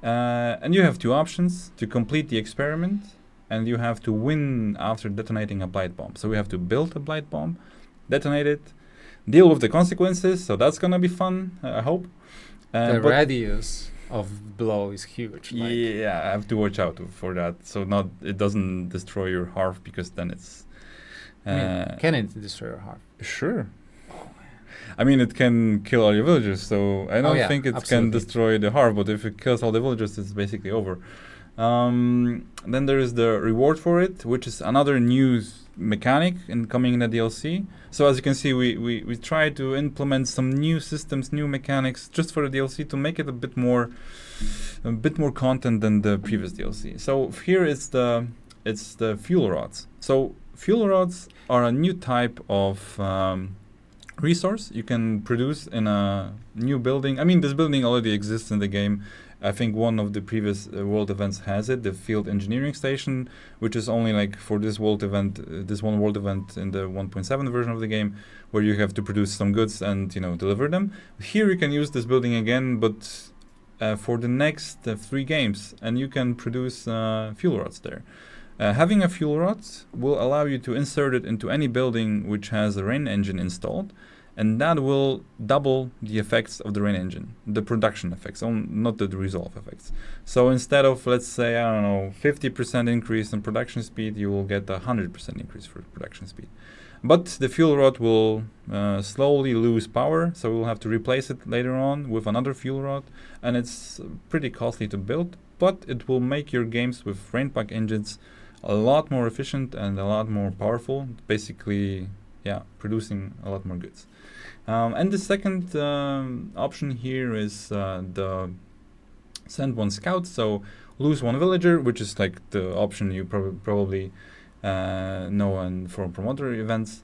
And you have 2 options: to complete the experiment, and you have to win after detonating a blight bomb. So we have to build a blight bomb, detonate it, deal with the consequences. So that's gonna be fun, I hope. The radius of blow is huge. Yeah, I have to watch out for that, so it doesn't destroy your hearth, because then it's. Can it destroy your hearth? Sure. I mean, it can kill all your villagers, so I don't think it can destroy the hearth. But if it kills all the villagers, it's basically over. Then there is the reward for it, which is another new mechanic coming in the DLC. So as you can see, we try to implement some new systems, new mechanics, just for the DLC to make it a bit more content than the previous DLC. So here it's the fuel rods. So fuel rods are a new type of resource you can produce in a new building. I mean, this building already exists in the game. I think one of the previous world events has it, the field engineering station, which is only like for this world event, this one world event in the 1.7 version of the game, where you have to produce some goods and deliver them. Here you can use this building again, but for the next 3 games, and you can produce fuel rods there. Having a fuel rod will allow you to insert it into any building which has a rain engine installed, and that will double the effects of the rain engine, the production effects, not the resolve effects. So instead of, let's say, 50% increase in production speed, you will get 100% increase for production speed. But the fuel rod will slowly lose power, so we'll have to replace it later on with another fuel rod, and it's pretty costly to build, but it will make your games with rainpack engines a lot more efficient and a lot more powerful, basically, producing a lot more goods. And the second option here is the send 1 scout, so lose 1 villager, which is like the option you probably know from other events.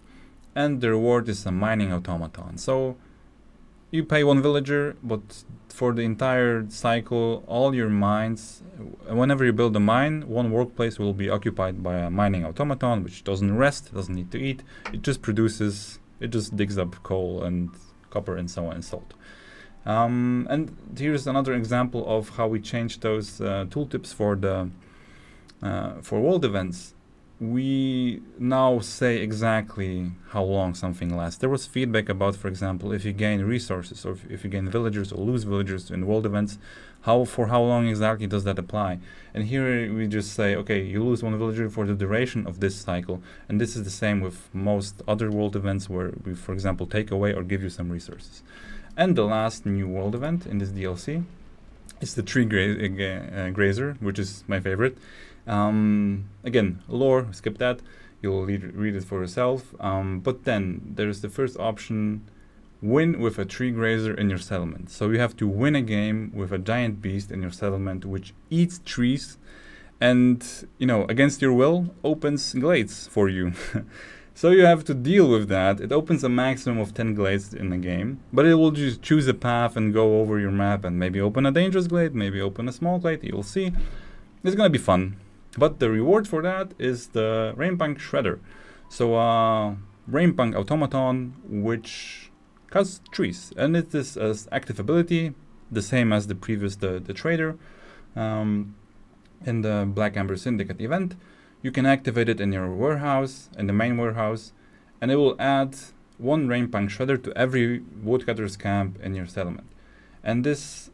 And the reward is a mining automaton. So you pay 1 villager, but for the entire cycle, all your mines, whenever you build a mine, 1 workplace will be occupied by a mining automaton, which doesn't rest, doesn't need to eat. It just digs up coal and copper and so on and salt. And here's another example of how we change those tooltips for world events. We now say exactly how long something lasts. There was feedback about, for example, if you gain resources or if you gain villagers or lose villagers in world events, for how long exactly does that apply? And here we just say, okay, you lose 1 villager for the duration of this cycle, and this is the same with most other world events where we, for example, take away or give you some resources. And the last new world event in this DLC is the tree grazer, which is my favorite. Again, lore, skip that, you'll read it for yourself. But then there's the first option, win with a tree grazer in your settlement. So you have to win a game with a giant beast in your settlement which eats trees and, against your will, opens glades for you. So you have to deal with that. It opens a maximum of 10 glades in the game, but it will just choose a path and go over your map and maybe open a dangerous glade, maybe open a small glade, you'll see. It's gonna be fun. But the reward for that is the Rainbank Shredder. So Rainpunk automaton, which cuts trees, and it is as active ability, the same as the previous the trader. In the Black Amber Syndicate event, you can activate it in your warehouse, in the main warehouse, and it will add 1 Rainpunk shredder to every woodcutter's camp in your settlement. And this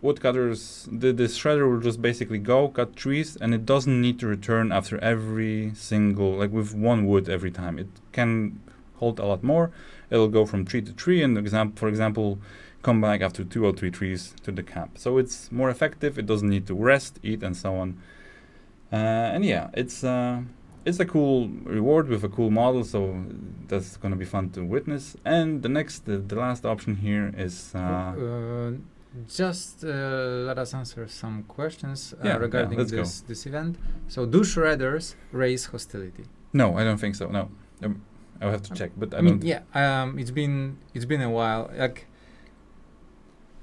woodcutters, this shredder will just basically go cut trees, and it doesn't need to return after every single, like with 1 wood every time. It can hold a lot more. It'll go from tree to tree, and for example, come back after 2 or 3 trees to the camp. So it's more effective. It doesn't need to rest, eat, and so on. And yeah, it's a cool reward with a cool model, so that's going to be fun to witness. And the last option here is just let us answer some questions regarding this event. So, do shredders raise hostility? No, I don't think so. No, I'll have to check. But I mean, don't. Yeah, it's been a while. Like,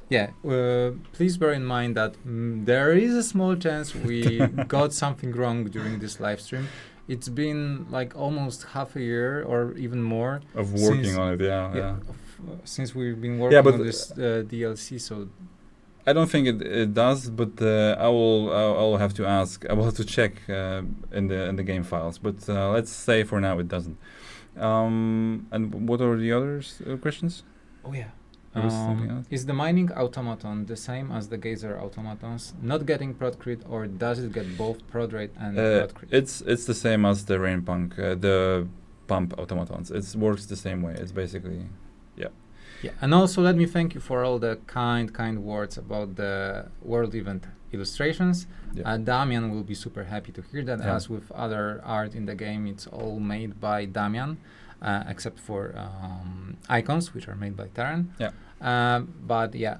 yeah, please bear in mind that there is a small chance we got something wrong during this live stream. It's been like almost half a year or even more of working on it. Yeah. Since we've been working on this DLC, so I don't think it does, but I'll have to ask. I will have to check in the game files. But let's say for now it doesn't. And what are the other questions? Oh yeah. Is the mining automaton the same as the geyser automatons, not getting prod crit, or does it get both prod rate and prod crit? It's the same as the Rainpunk, the pump automatons. It works the same way. It's basically, yeah. And also let me thank you for all the kind words about the world event illustrations. Yeah. Damian will be super happy to hear that. Yeah. As with other art in the game, it's all made by Damian. Except for icons, which are made by Terran. Yeah. But yeah,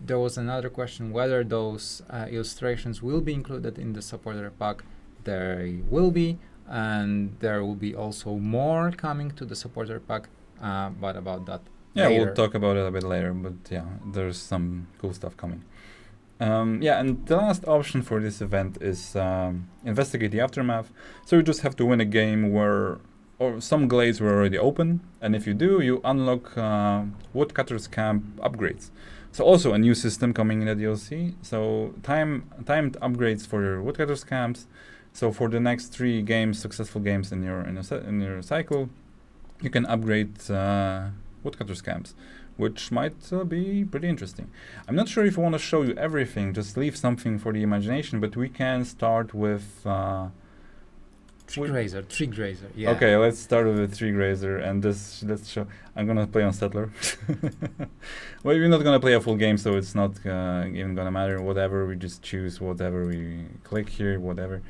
there was another question whether those illustrations will be included in the supporter pack. They will be, and there will be also more coming to the supporter pack. But about that later. We'll talk about it a bit later. But yeah, there's some cool stuff coming. And the last option for this event is investigate the aftermath. So you just have to win a game where some glades were already open, and if you do, you unlock Woodcutter's Camp upgrades. So also a new system coming in the DLC. So timed upgrades for your Woodcutter's Camps. So for the next 3 games, successful games in your cycle, you can upgrade Woodcutter's Camps, which might be pretty interesting. I'm not sure if I want to show you everything. Just leave something for the imagination. But we can start with. Tree grazer, yeah. Okay, let's start with the tree grazer, and let's show. I'm gonna play on settler. Well, we're not gonna play a full game, so it's not even gonna matter. Whatever, we just choose whatever we click here, whatever.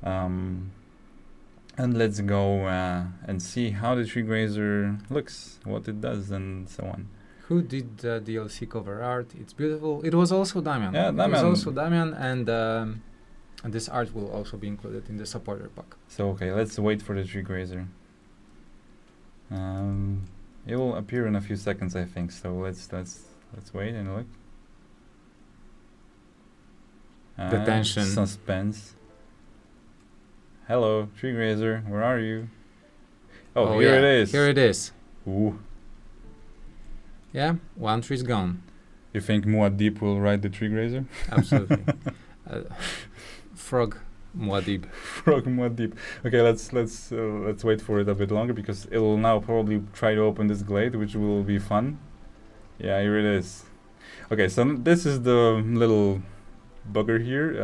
And let's go and see how the tree grazer looks, what it does, and so on. Who did the DLC cover art? It's beautiful. It was also Damian. Yeah, Damian. It was also Damian, and this art will also be included in the supporter pack. So okay, let's wait for the tree grazer. It will appear in a few seconds, I think. So let's wait and look. The tension. Suspense. Hello, tree grazer. Where are you? Oh, here it is. Here it is. Ooh. Yeah, 1 tree's gone. You think Muad'Dib will ride the tree grazer? Absolutely. Frog Muad'Dib. Frog Muad'Dib. Okay, let's wait for it a bit longer, because it will now probably try to open this glade, which will be fun. Yeah, here it is. Okay, so this is the little bugger here,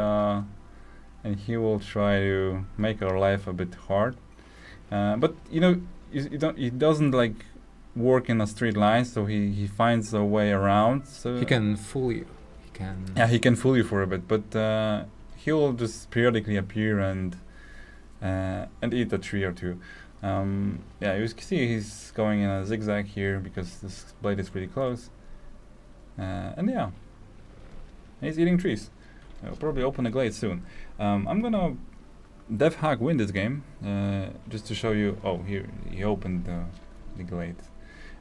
and he will try to make our life a bit hard. But he doesn't like work in a straight line, so he finds a way around. So he can fool you. He can fool you for a bit, but he'll just periodically appear and eat a tree or two. You see he's going in a zigzag here because this blade is pretty close. He's eating trees. I'll probably open a glade soon. I'm gonna dev hack win this game just to show you. Oh, here he opened the glade.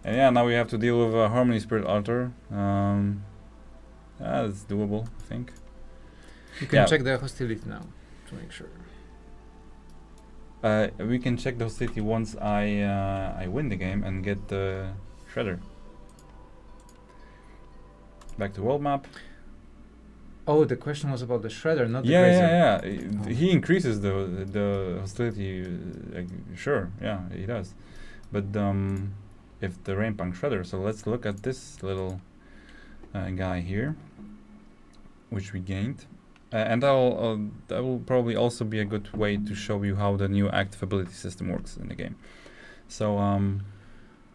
And yeah, now we have to deal with a Harmony Spirit Altar. It's doable, I think. You can check the hostility now to make sure. We can check the hostility once I win the game and get the shredder. Back to world map. Oh, the question was about the shredder, not the Yeah, grazer. yeah. He increases the hostility. Sure, yeah, he does. But if the rainpunk shredder, so let's look at this little guy here, which we gained, and that will probably also be a good way to show you how the new active ability system works in the game. So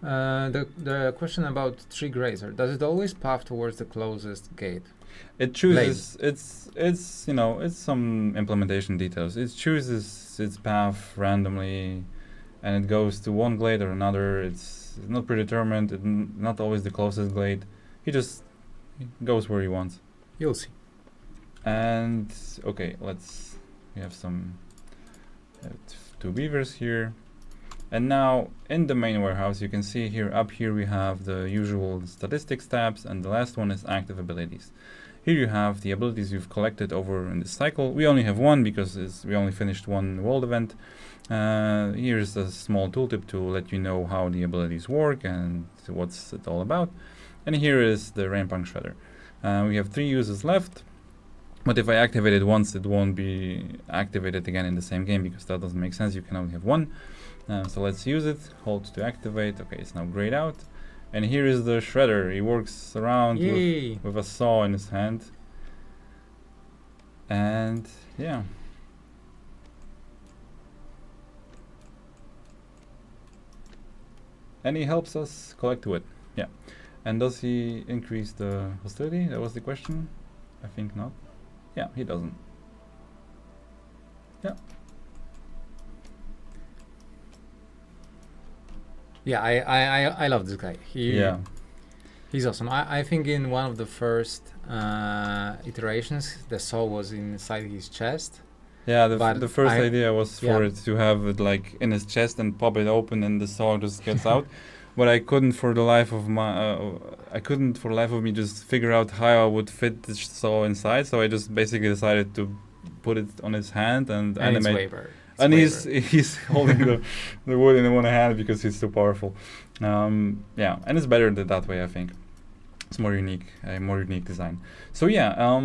the question about tree grazer, does it always path towards the closest gate? it chooses it's some implementation details. It chooses its path randomly, and it goes to one glade or another. It's not predetermined. It's not always the closest glade. He just goes where he wants. You'll see. And okay, we have two beavers here. And now in the main warehouse, you can see here, up here we have the usual statistics tabs, and the last one is active abilities. Here you have the abilities you've collected over in this cycle. We only have one because we only finished one world event. Here's a small tooltip to let you know how the abilities work and what's it all about. And here is the rainpunk shredder. We have 3 uses left, but if I activate it once, it won't be activated again in the same game because that doesn't make sense. You can only have one. So let's use it. Hold to activate. Okay, it's now grayed out. And here is the shredder. He works around with a saw in his hand. And yeah. And he helps us collect wood. Yeah. And does he increase the hostility? That was the question. I think not. Yeah, he doesn't. Yeah. Yeah, I love this guy. He's awesome. I think in one of the first iterations, the saw was inside his chest. Yeah, the first idea was for it to have it like in his chest and pop it open, and the saw just gets out. But I couldn't for the life of me just figure out how I would fit this saw inside. So I just basically decided to put it on his hand and animate. And he's holding the wood in one hand because he's so powerful. Yeah, and it's better that way. I think it's more unique, a more unique design. So yeah,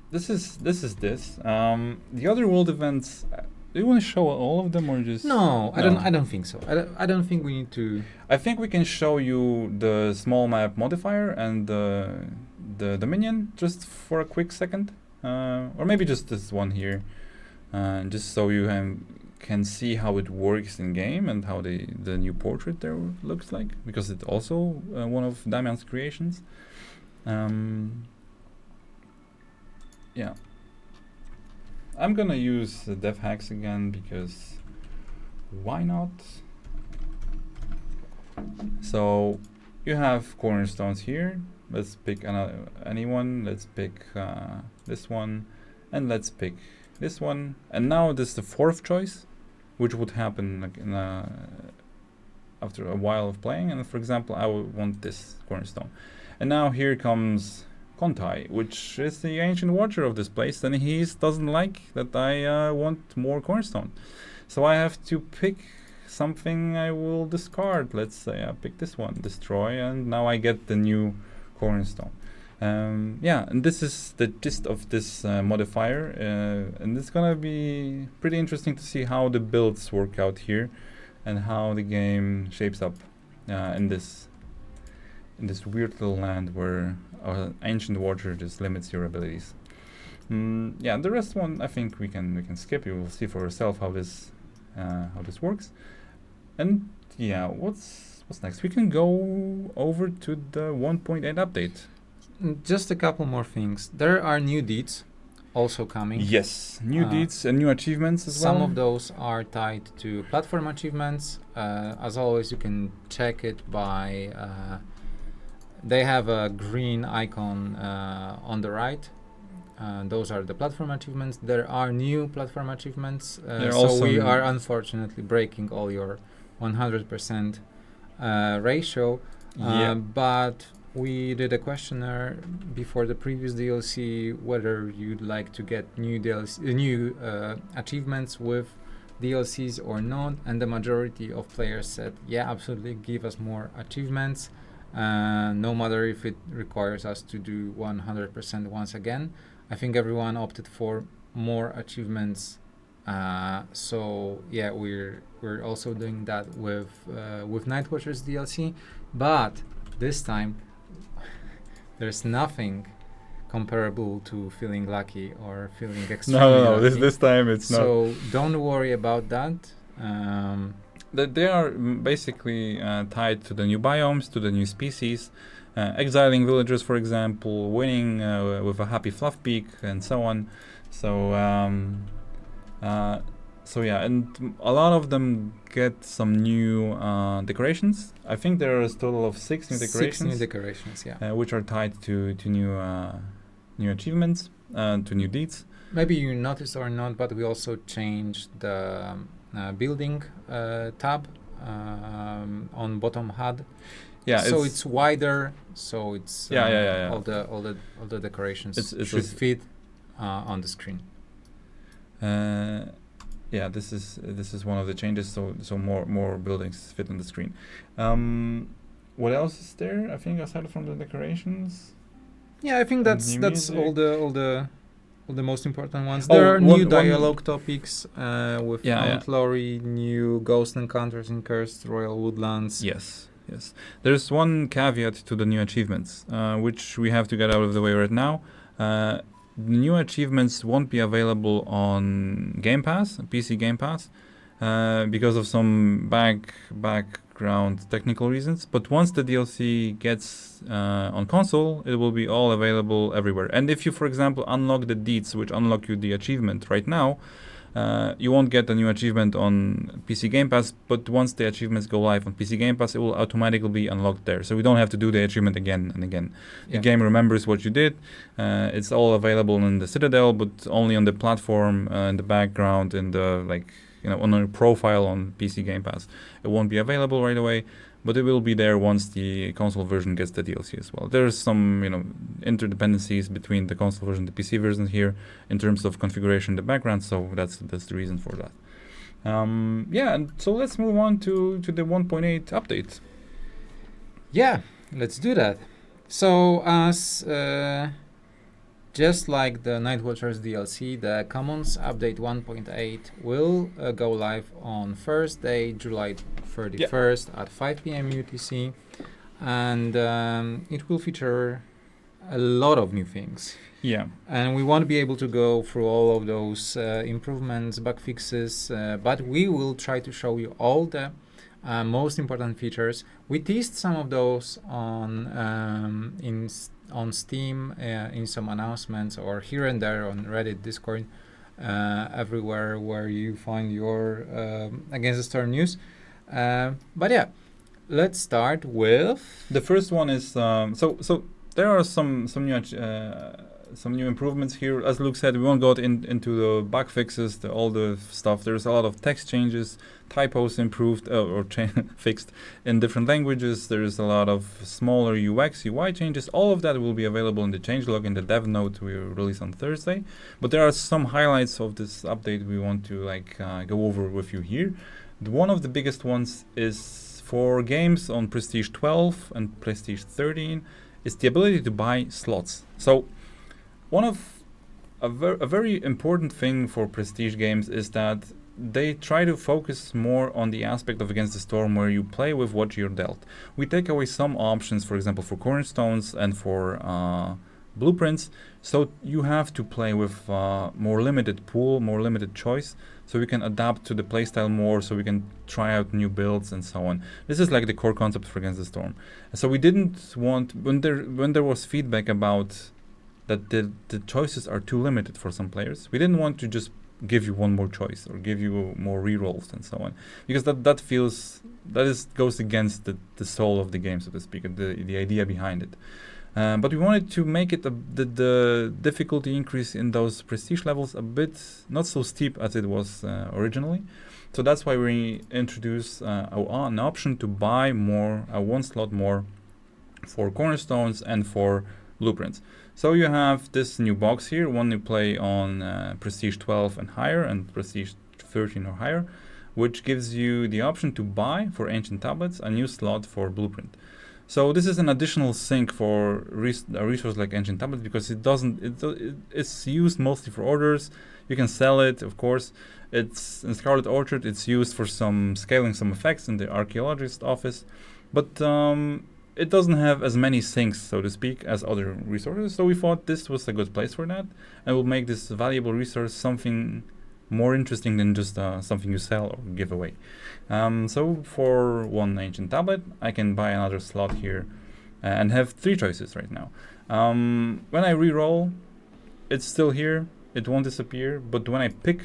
this is this. The other world events. Do you want to show all of them or just? No, I don't think so. I don't think we need to. I think we can show you the small map modifier and the Dominion just for a quick second, or maybe just this one here. Just so you can see how it works in game and how the new portrait there looks like, because it's also one of Damian's creations. Yeah, I'm gonna use the dev hacks again because why not? So you have cornerstones here. Let's pick anyone. Let's pick this one, and let's pick this one. And now this is the 4th choice, which would happen like after a while of playing. And for example, I would want this cornerstone. And now here comes Kontai, which is the ancient watcher of this place, and he doesn't like that I want more cornerstone. So I have to pick something I will discard. Let's say I pick this one, destroy, and now I get the new cornerstone. Yeah, and this is the gist of this modifier, and it's gonna be pretty interesting to see how the builds work out here and how the game shapes up in this weird little land where ancient watcher just limits your abilities. Yeah, the rest one I think we can skip. You will see for yourself how this works. And yeah, what's next? We can go over to the 1.8 update. Just a couple more things. There are new deeds also coming. Yes, new deeds and new achievements as well. Some of those are tied to platform achievements. As always, you can check it by... they have a green icon on the right. Those are the platform achievements. There are new platform achievements. So we are unfortunately breaking all your 100% ratio. But we did a questionnaire before the previous DLC whether you'd like to get new achievements with DLCs or not, and the majority of players said, yeah, absolutely, give us more achievements, no matter if it requires us to do 100% once again. I think everyone opted for more achievements. So yeah, we're also doing that with Nightwatchers DLC, but this time there's nothing comparable to feeling lucky or feeling extremely lucky. This time it's not. So don't worry about that. They are basically tied to the new biomes, to the new species, exiling villagers, for example, winning with a happy fluff peak, and so on. So yeah, and a lot of them get some new decorations. I think there is a total of 6 new decorations. 6 new decorations, yeah. Which are tied to new achievements, to new deeds. Maybe you noticed or not, but we also changed the building tab on bottom HUD. Yeah, so it's wider. So it's yeah. all the decorations should fit on the screen. Yeah, this is one of the changes. So more buildings fit on the screen. What else is there? I think aside from the decorations. Yeah, I think that's all the most important ones. There are new dialogue topics with Mount Lowry, new ghost encounters in Cursed Royal Woodlands. Yes. There's one caveat to the new achievements, which we have to get out of the way right now. The new achievements won't be available on Game Pass, PC Game Pass, because of some background technical reasons. But once the DLC gets on console, it will be all available everywhere. And if you, for example, unlock the deeds, which unlock you the achievement right now, you won't get a new achievement on PC Game Pass, but once the achievements go live on PC Game Pass, it will automatically be unlocked there. So we don't have to do the achievement again and again. Yeah. The game remembers what you did. It's all available in the Citadel, but only on the platform, in the background, in the on a profile on PC Game Pass. It won't be available right away, but it will be there once the console version gets the DLC as well. There's some interdependencies between the console version and the PC version here in terms of configuration in the background, so that's the reason for that. And so let's move on to the 1.8 update. Yeah, let's do that. So as just like the Nightwatchers DLC, the Commons Update 1.8 will go live on Thursday, July 31st at 5 p.m. UTC, and it will feature a lot of new things. Yeah. And we won't be able to go through all of those improvements, bug fixes, but we will try to show you all the most important features. We teased some of those on Steam in some announcements, or here and there on Reddit, Discord, everywhere where you find your Against the Storm news. But yeah, let's start with the first one. Is so there are some new improvements here. As Luke said, we won't go into the bug fixes, all the stuff. There's a lot of text changes, typos improved or fixed in different languages. There's a lot of smaller UX, UI changes. All of that will be available in the changelog in the dev note we will release on Thursday. But there are some highlights of this update we want to go over with you here. One of the biggest ones is for games on Prestige 12 and Prestige 13 is the ability to buy slots. So one of a very important thing for Prestige games is that they try to focus more on the aspect of Against the Storm where you play with what you're dealt. We take away some options, for example, for cornerstones and for blueprints, so you have to play with more limited pool, more limited choice, so we can adapt to the playstyle more, so we can try out new builds and so on. This is like the core concept for Against the Storm. So we didn't want, when there was feedback about that the choices are too limited for some players, we didn't want to just give you one more choice or give you more rerolls and so on, because that goes against the soul of the game, so to speak, the idea behind it. But we wanted to make it the difficulty increase in those prestige levels a bit not so steep as it was originally. So that's why we introduced an option to buy more, one slot more for cornerstones and for blueprints. So you have this new box here, one you play on Prestige 12 and higher, and Prestige 13 or higher, which gives you the option to buy for ancient tablets a new slot for blueprint. So this is an additional sink for a resource like ancient tablets, because it's used mostly for orders. You can sell it, of course. It's in Scarlet Orchard. It's used for some scaling some effects in the archaeologist office, but it doesn't have as many sinks, so to speak, as other resources. So we thought this was a good place for that, and will make this valuable resource something more interesting than just something you sell or give away. So for one ancient tablet, I can buy another slot here and have 3 choices right now. When I re-roll, it's still here. It won't disappear. But when I pick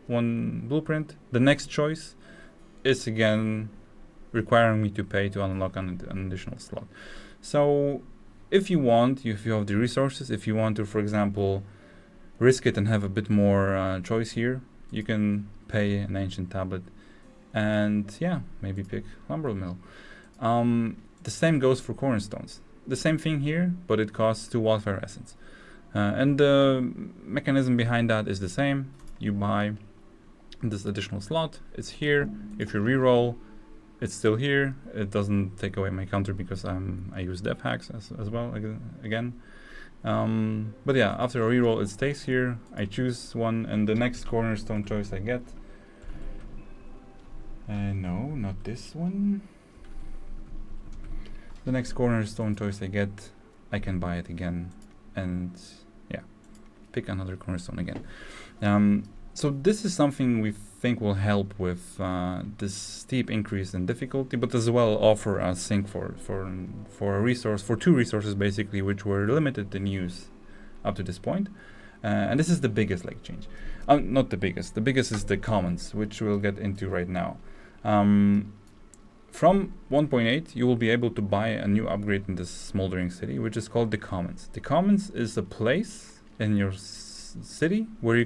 one blueprint, the next choice is again requiring me to pay to unlock an additional slot. So if you want, if you have the resources, if you want to, for example, risk it and have a bit more choice here, you can pay an ancient tablet and maybe pick lumber mill. The same goes for cornerstones. The same thing here, but it costs 2 wildfire essence. And the mechanism behind that is the same. You buy this additional slot, it's here. If you reroll, it's still here. It doesn't take away my counter because I use dev hacks as well again. But after a reroll, it stays here. I choose one, and the next cornerstone choice I get. No, not this one. The next cornerstone choice I get, I can buy it again, and pick another cornerstone again. So this is something we think will help with this steep increase in difficulty, but as well offer a sink for a resource, for 2 resources basically, which were limited in use up to this point. And this is the biggest change. Not the biggest. The biggest is the commons, which we'll get into right now. From 1.8, you will be able to buy a new upgrade in this smoldering city, which is called the commons. The commons is a place in your city where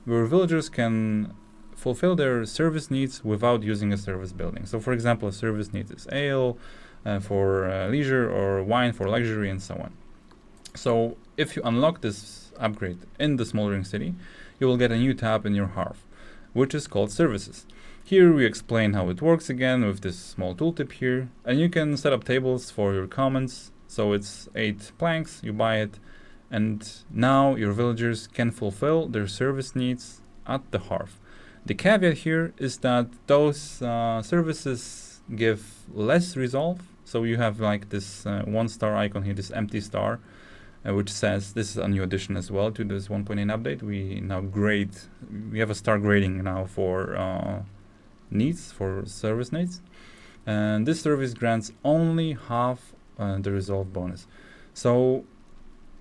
villagers can fulfill their service needs without using a service building. So, for example, a service need is ale for leisure, or wine for luxury, and so on. So, if you unlock this upgrade in the smoldering city, you will get a new tab in your hearth, which is called services. Here we explain how it works again with this small tooltip here, and you can set up tables for your commons. So it's 8 planks, you buy it, and now your villagers can fulfill their service needs at the hearth. The caveat here is that those services give less resolve. So you have this 1-star icon here, this empty star, which says this is a new addition as well to this 1.8 update. We have a star grading now for needs, for service needs. And this service grants only half the resolve bonus. So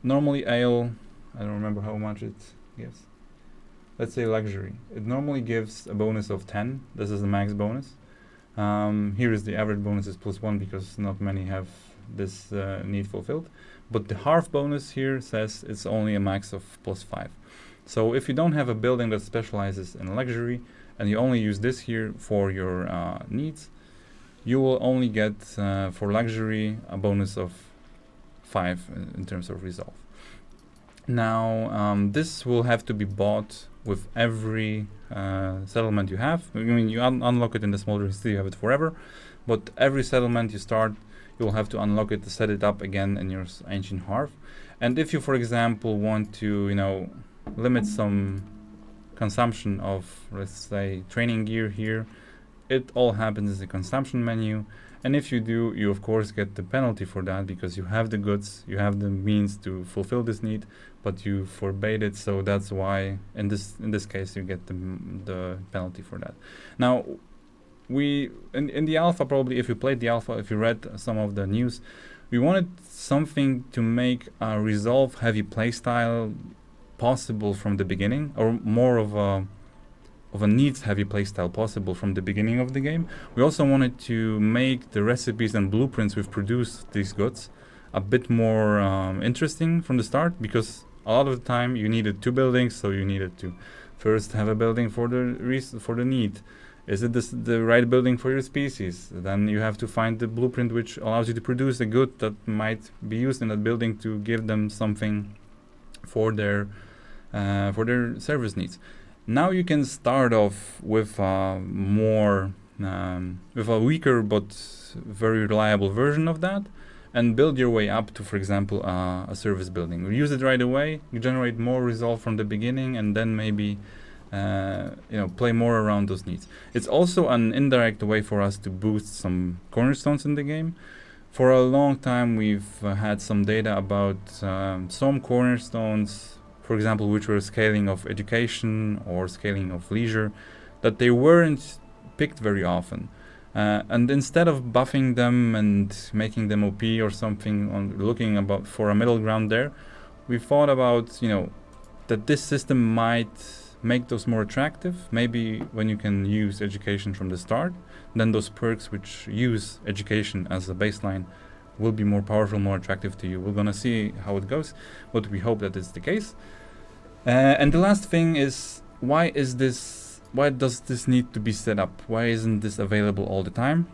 normally ale, I don't remember how much it gives. Let's say luxury. It normally gives a bonus of 10. This is the max bonus. Here is the average bonus is +1 because not many have this need fulfilled. But the hearth bonus here says it's only a max of +5. So if you don't have a building that specializes in luxury and you only use this here for your needs, you will only get for luxury a bonus of 5 in terms of resolve. Now this will have to be bought with every settlement you have. I mean, you unlock it in the smoldering city, you have it forever, but every settlement you start, you'll have to unlock it to set it up again in your ancient hearth. And if you, for example, want to, limit some consumption of, let's say, training gear here, it all happens in the consumption menu. And if you do, you of course get the penalty for that because you have the goods, you have the means to fulfill this need, but you forbade it. So that's why in this case you get the penalty for that. Now, we in the alpha, probably if you played the alpha, if you read some of the news, we wanted something to make a resolve heavy playstyle possible from the beginning, or more of a needs heavy playstyle possible from the beginning of the game. We also wanted to make the recipes and blueprints we've produced these goods a bit more interesting from the start, because a lot of the time you needed 2 buildings, so you needed to first have a building for the need. Is it the right building for your species? Then you have to find the blueprint which allows you to produce a good that might be used in that building to give them something for their service needs. now you can start off with with a weaker but very reliable version of that, and build your way up to, for example, a service building. You use it right away. You generate more resolve from the beginning, and then maybe play more around those needs. It's also an indirect way for us to boost some cornerstones in the game. For a long time, we've had some data about some cornerstones, for example, which were scaling of education or scaling of leisure, that they weren't picked very often. And instead of buffing them and making them OP or something, looking about for a middle ground there, we thought about, that this system might make those more attractive. Maybe when you can use education from the start, then those perks which use education as a baseline will be more powerful, more attractive to you. We're gonna see how it goes, but we hope that is the case. And the last thing is, why does this need to be set up? Why isn't this available all the time?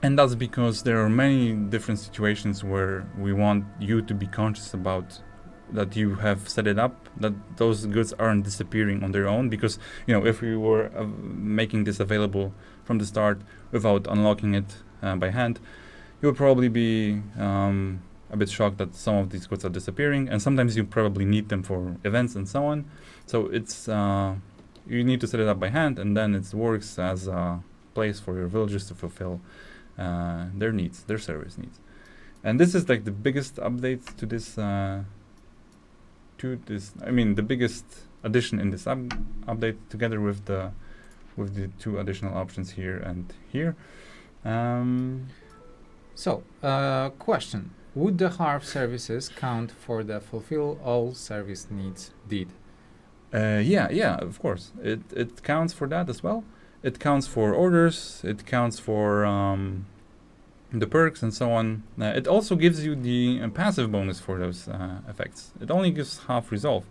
And that's because there are many different situations where we want you to be conscious about that you have set it up, that those goods aren't disappearing on their own. Because if we were making this available from the start without unlocking it by hand, you would probably be a bit shocked that some of these goods are disappearing, and sometimes you probably need them for events and so on. So it's you need to set it up by hand, and then it works as a place for your villagers to fulfill their needs, their service needs. And this is like the biggest update to this. The biggest addition in this update, together with the two additional options here and here. Question: would the Harv services count for the fulfill all service needs deed? Yeah, of course. It counts for that as well. It counts for orders. It counts for the perks and so on. It also gives you the passive bonus for those effects. It only gives half resolve,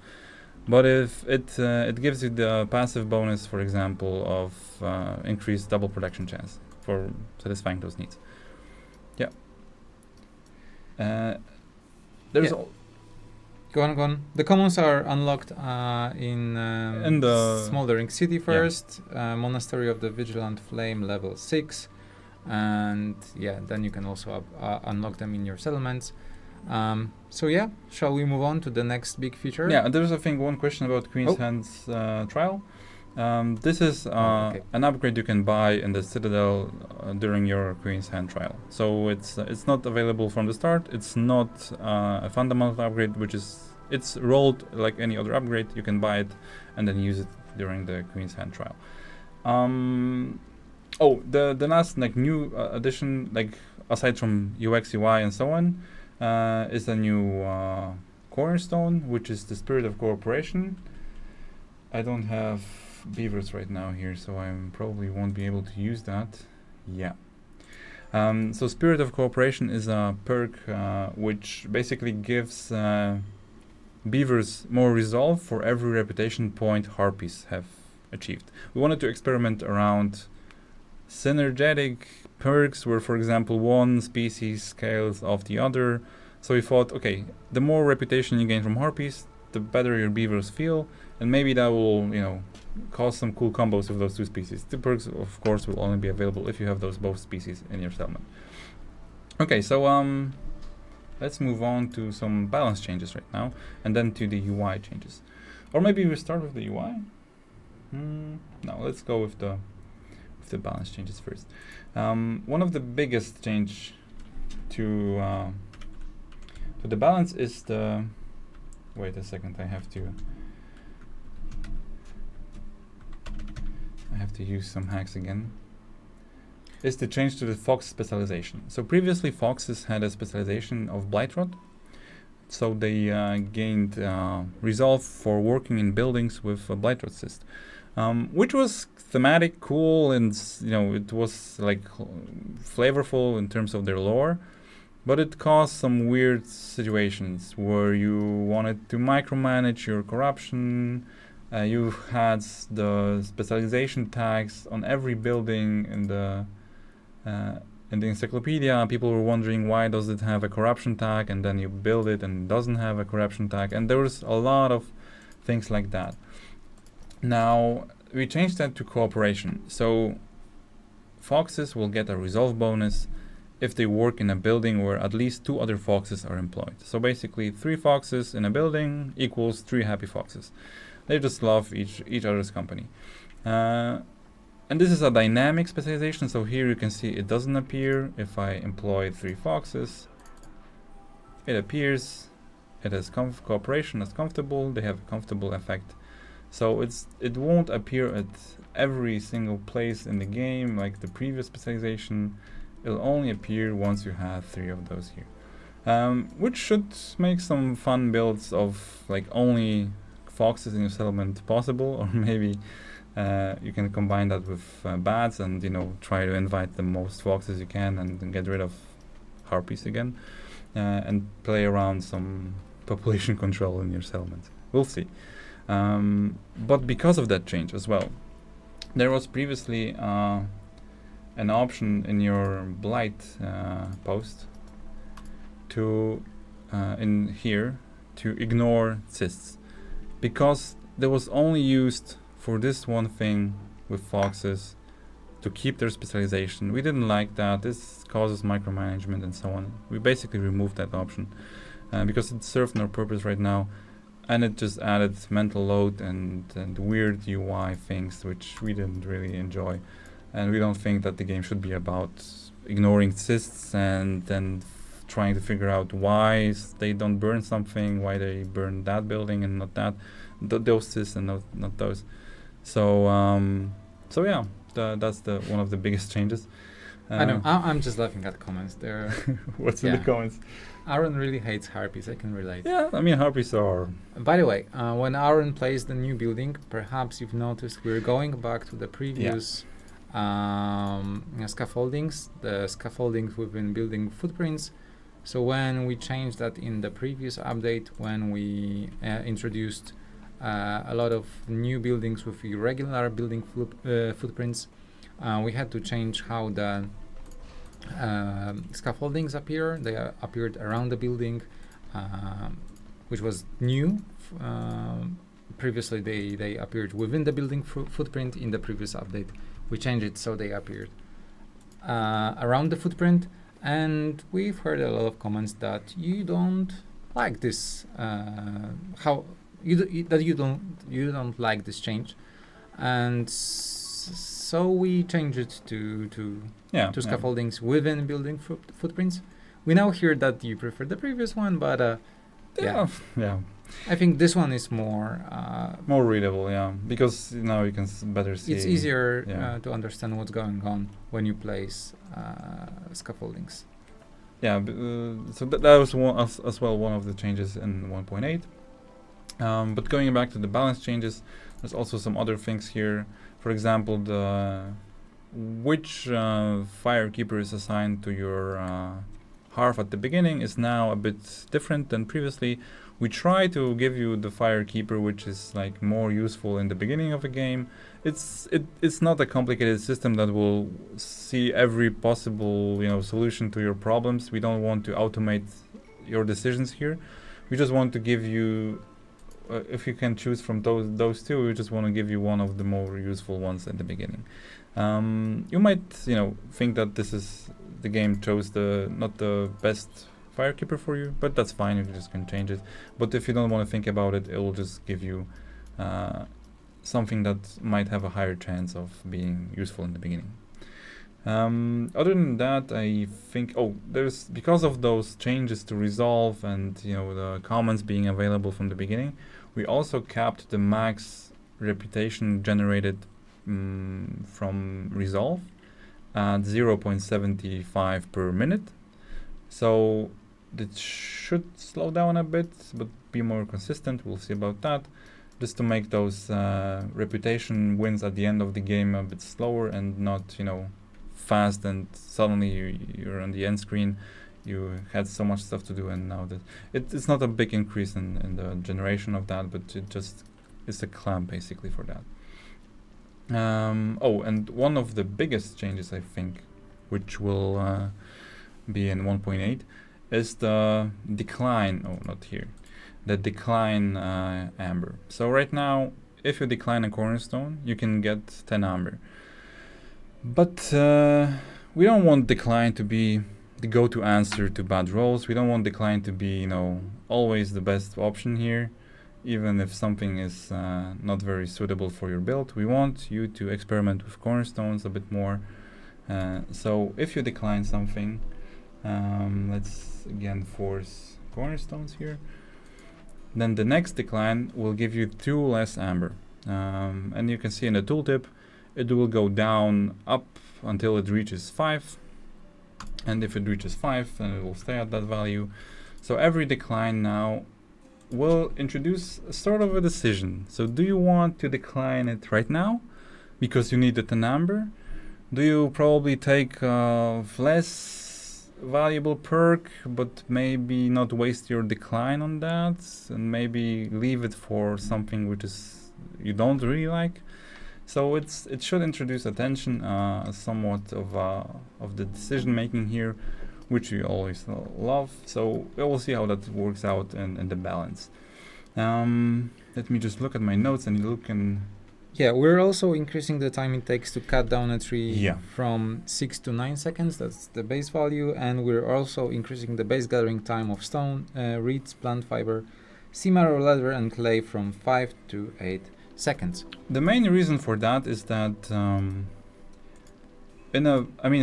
but if it gives you the passive bonus, for example, of increased double production chance for satisfying those needs. Yeah. There's Go on. The commons are unlocked in the Smoldering City first, Monastery of the Vigilant Flame level 6, and then you can also unlock them in your settlements. Shall we move on to the next big feature? Yeah, there's I think one question about Queen's Hand's trial. This is an upgrade you can buy in the Citadel during your Queen's Hand trial. So it's not available from the start. It's not a fundamental upgrade, it's rolled like any other upgrade. You can buy it and then use it during the Queen's Hand trial. The last new addition, aside from UX, UI, and so on, is a new cornerstone, which is the Spirit of Cooperation. I don't have beavers right now here, so I probably won't be able to use that. Yeah. So Spirit of Cooperation is a perk which basically gives beavers more resolve for every reputation point harpies have achieved. We wanted to experiment around synergetic perks where, for example, one species scales off the other. So we thought, okay, the more reputation you gain from harpies, the better your beavers feel, and maybe that will, cause some cool combos with those two species. The perks, of course, will only be available if you have those both species in your settlement. Okay, so let's move on to some balance changes right now, and then to the UI changes. Or maybe we start with the UI? No, let's go with the balance changes first. One of the biggest change to the balance is the... Wait a second, I have to use some hacks again. Is the change to the fox specialization. So previously foxes had a specialization of Blightrot, so they gained resolve for working in buildings with a Blightrot cyst, which was thematic, cool, and it was flavorful in terms of their lore, but it caused some weird situations where you wanted to micromanage your corruption. You had the specialization tags on every building in the encyclopedia. People were wondering, why does it have a corruption tag, and then you build it and it doesn't have a corruption tag, and there was a lot of things like that. Now, we changed that to cooperation. So foxes will get a resolve bonus if they work in a building where at least 2 other foxes are employed. So basically 3 foxes in a building equals 3 happy foxes. They just love each other's company. And this is a dynamic specialization, so here you can see it doesn't appear if I employ 3 foxes. It appears, it has cooperation as comfortable, they have a comfortable effect. So it won't appear at every single place in the game like the previous specialization. It'll only appear once you have 3 of those here. Which should make some fun builds of like only foxes in your settlement possible, or maybe you can combine that with bats and try to invite the most foxes you can and get rid of harpies again, and play around some population control in your settlement. We'll see. But because of that change as well, there was previously an option in your blight post to in here to ignore cysts, because there was only used for this one thing with foxes to keep their specialization. We didn't like that. This causes micromanagement and so on. We basically removed that option because it served no purpose right now, and it just added mental load and weird UI things which we didn't really enjoy. And we don't think that the game should be about ignoring cysts and then trying to figure out why they don't burn something, why they burn that building and not that, those cysts and not those. So yeah, that's one of the biggest changes. I know. I'm just laughing at comments there. What's in the comments? Aaron really hates harpies. I can relate. Yeah, I mean harpies are. By the way, when Aaron plays the new building, perhaps you've noticed we're going back to the previous scaffoldings. The scaffoldings we've been building footprints. So when we changed that in the previous update, when we introduced a lot of new buildings with irregular building footprints, we had to change how the scaffoldings appear. They appeared around the building, which was new. Previously they appeared within the building footprint. In the previous update we changed it so they appeared around the footprint, and we've heard a lot of comments that you don't like this, you don't like this change, and so we changed it to scaffoldings within building footprints. We now hear that you prefer the previous one, but I think this one is more readable, because now you can better see. It's easier to understand what's going on when you place scaffoldings. Yeah, so that was as well one of the changes in 1.8. But going back to the balance changes, there's also some other things here. For example, which firekeeper is assigned to your hearth at the beginning is now a bit different than previously. We try to give you the firekeeper which is like more useful in the beginning of a game. It's not a complicated system that will see every possible solution to your problems. We don't want to automate your decisions here. We just want to give you if you can choose from those two, we just want to give you one of the more useful ones at the beginning. You might think that this is the game chose not the best firekeeper for you, but that's fine. You just can change it. But if you don't want to think about it, it will just give you something that might have a higher chance of being useful in the beginning. Other than that, I think there's because of those changes to resolve and the comments being available from the beginning, we also capped the max reputation generated from resolve at 0.75 per minute. So it should slow down a bit, but be more consistent. We'll see about that. Just to make those reputation wins at the end of the game a bit slower and not fast, and suddenly you're on the end screen. You had so much stuff to do, and now that it's not a big increase in the generation of that, but it's a clamp basically for that. And one of the biggest changes I think, which will be in 1.8, is the decline. The decline amber. So right now if you decline a cornerstone, you can get 10 amber. But we don't want decline to be the go-to answer to bad rolls. We don't want decline to be, always the best option here, even if something is not very suitable for your build. We want you to experiment with cornerstones a bit more. So if you decline something, let's again force cornerstones here, then the next decline will give you 2 less amber. And you can see in the tooltip, it will go down up until it reaches 5. And if it reaches 5, then it will stay at that value. So every decline now will introduce sort of a decision. So do you want to decline it right now because you need the 10 amber? Do you probably take less valuable perk, but maybe not waste your decline on that, and maybe leave it for something which is you don't really like? So it should introduce attention, somewhat of the decision making here, which we always love. So we will see how that works out in the balance. Let me just look at my notes and look and. Yeah, we're also increasing the time it takes to cut down a tree from 6 to 9 seconds. That's the base value, and we're also increasing the base gathering time of stone, reeds, plant fiber, sea marrow, leather, and clay from 5 to 8 seconds. The main reason for that is that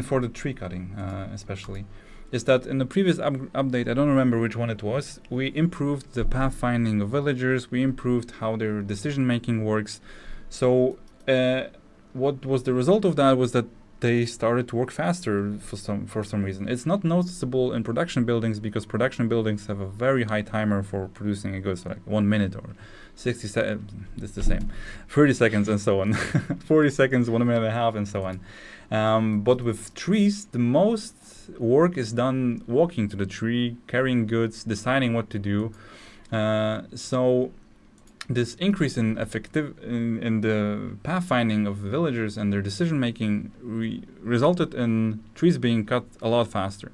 for the tree cutting especially, is that in the previous update, I don't remember which one it was, we improved the pathfinding of villagers, we improved how their decision making works. So what was the result of that was that they started to work faster for some reason. It's not noticeable in production buildings because production buildings have a very high timer for producing a good, so like 1 minute or 60 seconds, it's the same, 30 seconds and so on, 40 seconds, 1 minute and a half and so on. But with trees, the most work is done walking to the tree, carrying goods, deciding what to do. So this increase in in the pathfinding of villagers and their decision making resulted in trees being cut a lot faster.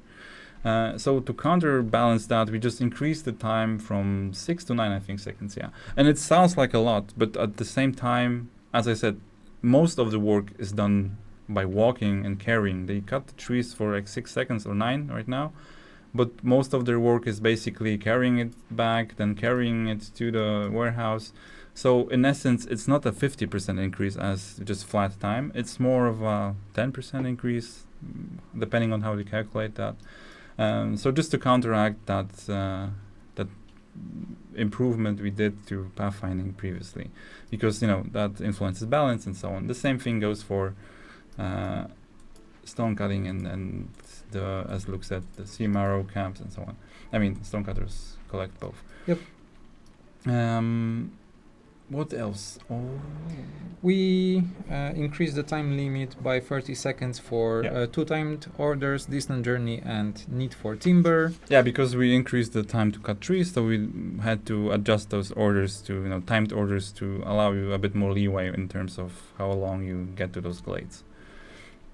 So to counterbalance that, we just increased the time from 6 to 9, I think, seconds. Yeah, and it sounds like a lot, but at the same time, as I said, most of the work is done by walking and carrying. They cut the trees for like 6 seconds or 9 right now. But most of their work is basically carrying it back, then carrying it to the warehouse. So in essence, it's not a 50% increase as just flat time. It's more of a 10% increase, depending on how you calculate that. So just to counteract that improvement we did to pathfinding previously, because that influences balance and so on. The same thing goes for stone cutting and as Luke said, the sea marrow camps and so on. I mean, stonecutters collect both. Yep. What else? We increased the time limit by 30 seconds for 2 timed orders, distant journey, and need for timber. Yeah, because we increased the time to cut trees, so we had to adjust those orders to timed orders to allow you a bit more leeway in terms of how long you get to those glades.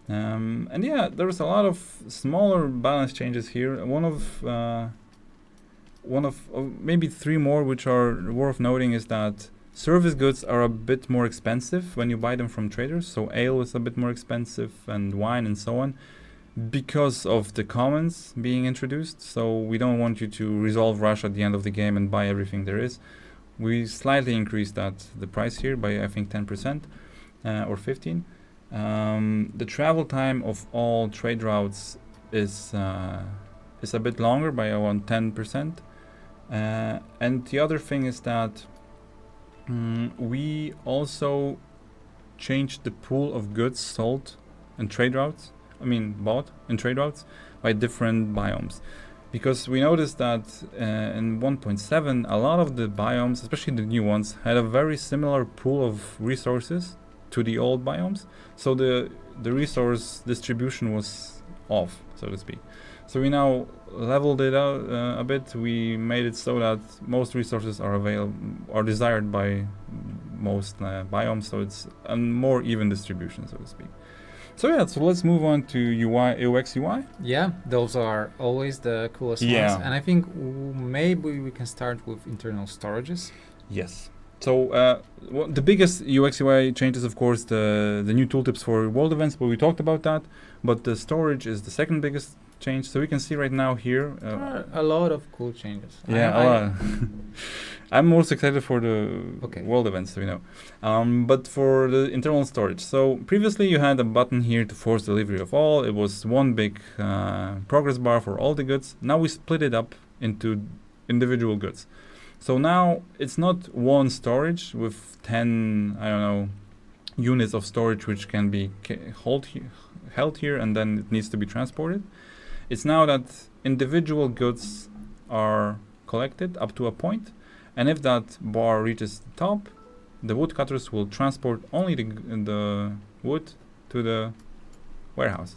And yeah, there's a lot of smaller balance changes here. One of maybe 3 more which are worth noting is that service goods are a bit more expensive when you buy them from traders. So ale is a bit more expensive and wine and so on because of the commons being introduced. So we don't want you to resolve rush at the end of the game and buy everything there is. We slightly increased the price here by I think 10% or 15%. The travel time of all trade routes is a bit longer by around 10%. And the other thing is that we also changed the pool of goods sold in trade routes. Bought in trade routes by different biomes. Because we noticed that in 1.7, a lot of the biomes, especially the new ones, had a very similar pool of resources to the old biomes, so the resource distribution was off, so to speak. So we now leveled it out a bit. We made it so that most resources are desired by most biomes, so it's a more even distribution, so to speak. So yeah, so let's move on to UX UI. Yeah, those are always the coolest ones, and I think maybe we can start with internal storages. Yes. So the biggest UX UI change is, of course, the new tooltips for world events, but we talked about that. But the storage is the second biggest change. So we can see right now here a lot of cool changes. Yeah, a lot. I'm most excited for the world events, you know. But for the internal storage, so previously you had a button here to force delivery of all. It was one big progress bar for all the goods. Now we split it up into individual goods. So now it's not one storage with 10, I don't know, units of storage which can be held here and then it needs to be transported. It's now that individual goods are collected up to a point, and if that bar reaches the top, the woodcutters will transport only the wood to the warehouse.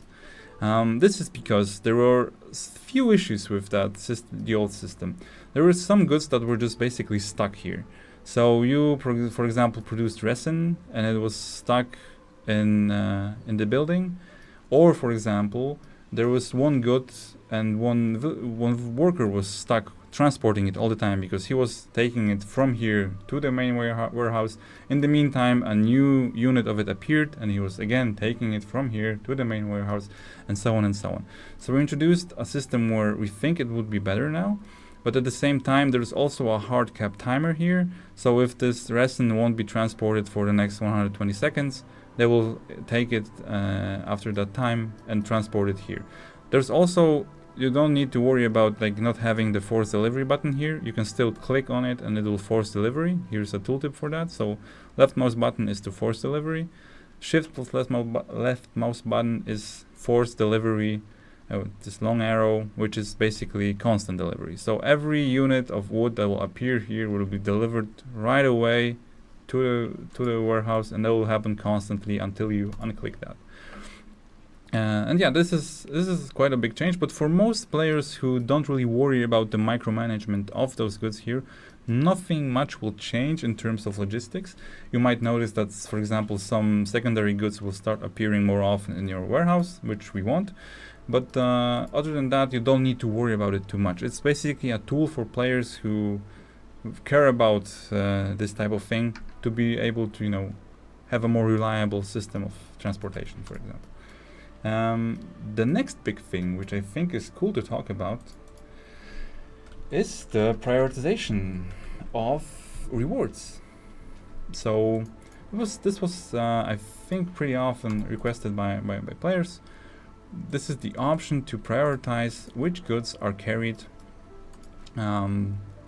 This is because there were few issues with that the old system. There were some goods that were just basically stuck here. So you, for example, produced resin and it was stuck in the building, or for example, there was one good and one worker was stuck transporting it all the time because he was taking it from here to the main warehouse. In the meantime, a new unit of it appeared and he was again taking it from here to the main warehouse, and so on and so on. So we introduced a system where we think it would be better now, but at the same time there's also a hard cap timer here. So if this resin won't be transported for the next 120 seconds, they will take it after that time and transport it here. There's also, you don't need to worry about like not having the force delivery button here. You can still click on it and it will force delivery. Here's a tooltip for that. So left mouse button is to force delivery. Shift plus left mouse button is force delivery. This long arrow, which is basically constant delivery. So every unit of wood that will appear here will be delivered right away to the warehouse, and that will happen constantly until you unclick that. And yeah, this is quite a big change. But for most players who don't really worry about the micromanagement of those goods here, nothing much will change in terms of logistics. You might notice that, for example, some secondary goods will start appearing more often in your warehouse, which we want. But other than that, you don't need to worry about it too much. It's basically a tool for players who care about this type of thing to be able to, you know, have a more reliable system of transportation, for example. The next big thing, which I think is cool to talk about, is the prioritization of rewards. So this was I think pretty often requested by players. This is the option to prioritize which goods are carried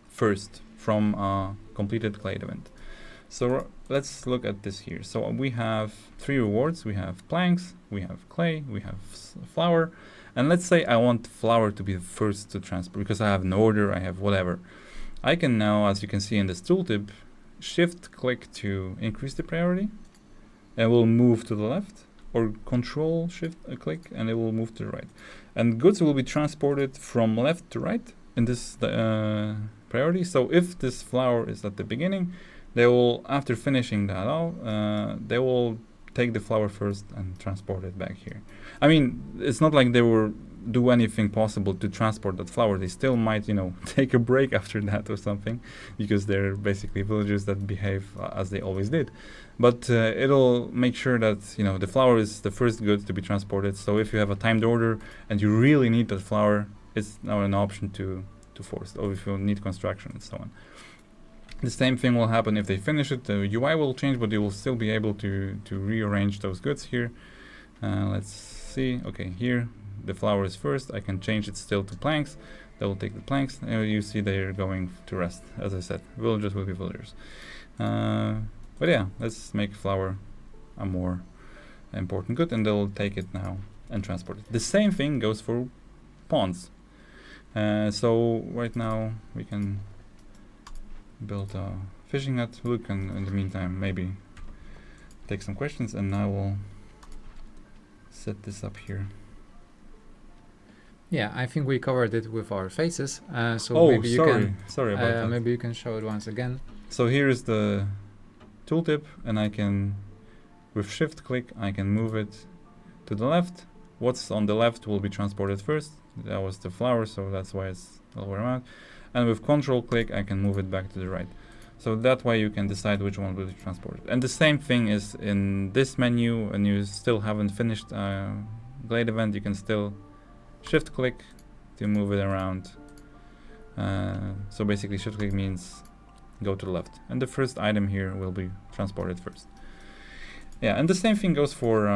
first from a completed Clade event. So let's look at this here. So we have 3 rewards. We have planks, we have clay, we have flour. And let's say I want flour to be the first to transport because I have an order, I have whatever. I can now, as you can see in this tooltip, shift click to increase the priority and we'll move to the left, or control shift click and it will move to the right. And goods will be transported from left to right in this priority. So if this flour is at the beginning, they will, after finishing that all, they will take the flour first and transport it back here. I mean, it's not like they will do anything possible to transport that flour. They still might, you know, take a break after that or something, because they're basically villagers that behave as they always did. But it'll make sure that, you know, the flour is the first good to be transported. So if you have a timed order and you really need that flour, it's now an option to force, or if you need construction and so on. The same thing will happen if they finish it. The UI will change, but you will still be able to rearrange those goods here. Let's see. Okay, here the flour is first. I can change it still to planks. That will take the planks. You see they're going to rest. As I said, villagers will be villagers. But yeah, let's make flour a more important good, and they'll take it now and transport it. The same thing goes for ponds. So right now we can build a fishing hut. Look, and in the meantime maybe take some questions, and I will set this up here. Yeah, I think we covered it with our faces. So maybe you can. Sorry about that. Maybe you can show it once again. So here is the tooltip, and I can, with shift click, I can move it to the left. What's on the left will be transported first. That was the flour, so that's why it's all the way around. And with control click, I can move it back to the right. So that way you can decide which one will be transported. And the same thing is in this menu, and you still haven't finished Glade event, you can still shift click to move it around. So basically shift click means go to the left. And the first item here will be transported first. Yeah, and the same thing goes for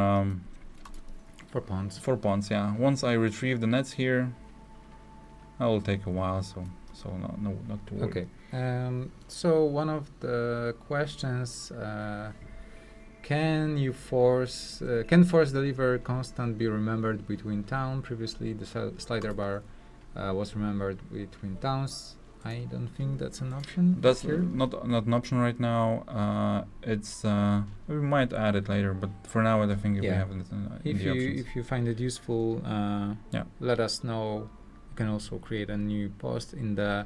ponds. For ponds, yeah. Once I retrieve the nets here, that will take a while, so not to worry. Okay. So one of the questions: can force deliver constant be remembered between town? Previously, the slider bar was remembered between towns. I don't think that's an option. That's here. not an option right now. It's we might add it later, but for now I think we have it in the options. If you find it useful, let us know. You can also create a new post in the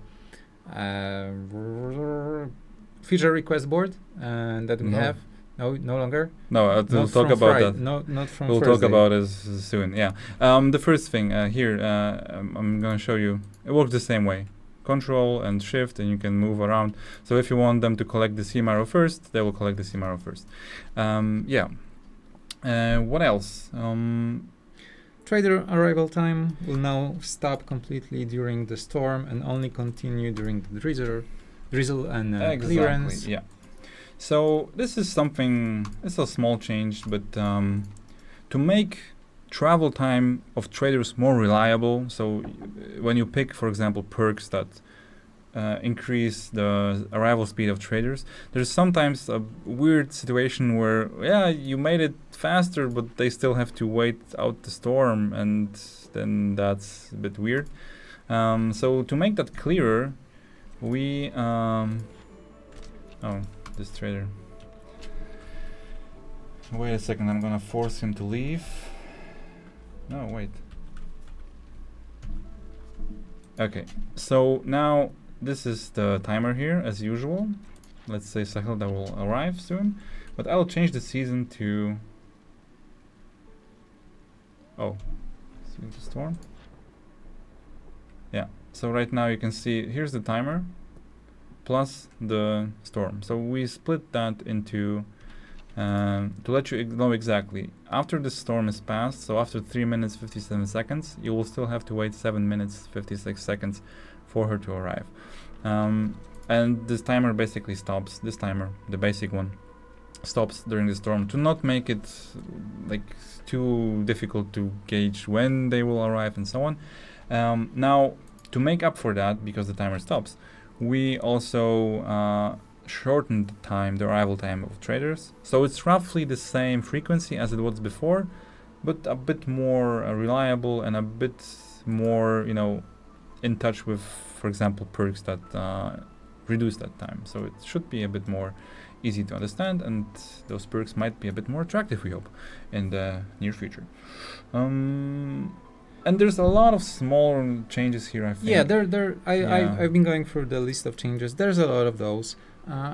feature request board that we have. No longer. No, we'll talk about that. No, not from. We'll talk about it soon. Yeah. The first thing here, I'm going to show you. It works the same way. Control and Shift, and you can move around. So if you want them to collect the sea marrow first, they will collect the sea marrow first. What else? Trader arrival time will now stop completely during the storm and only continue during the drizzle and clearance. Yeah. So this is something. It's a small change, but to make travel time of traders more reliable. So when you pick, for example, perks that increase the arrival speed of traders, there's sometimes a weird situation where, you made it faster, but they still have to wait out the storm, and then that's a bit weird. So to make that clearer, we this trader. Wait a second, I'm gonna force him to leave. No, wait. Okay, so now this is the timer here as usual. Let's say Sahil that will arrive soon, but I'll change the season to season to storm. Yeah, so right now you can see here's the timer plus the storm. So we split that into to let you know exactly, after the storm is passed, so after 3 minutes 57 seconds, you will still have to wait 7 minutes 56 seconds for her to arrive. And this timer basically stops, this timer, the basic one, stops during the storm to not make it like too difficult to gauge when they will arrive and so on. Now, to make up for that, because the timer stops, we also shortened the arrival time of traders. So it's roughly the same frequency as it was before, but a bit more reliable and a bit more, in touch with, for example, perks that reduce that time. So it should be a bit more easy to understand, and those perks might be a bit more attractive, we hope, in the near future. And there's a lot of small changes here, I think. I've been going through the list of changes. There's a lot of those.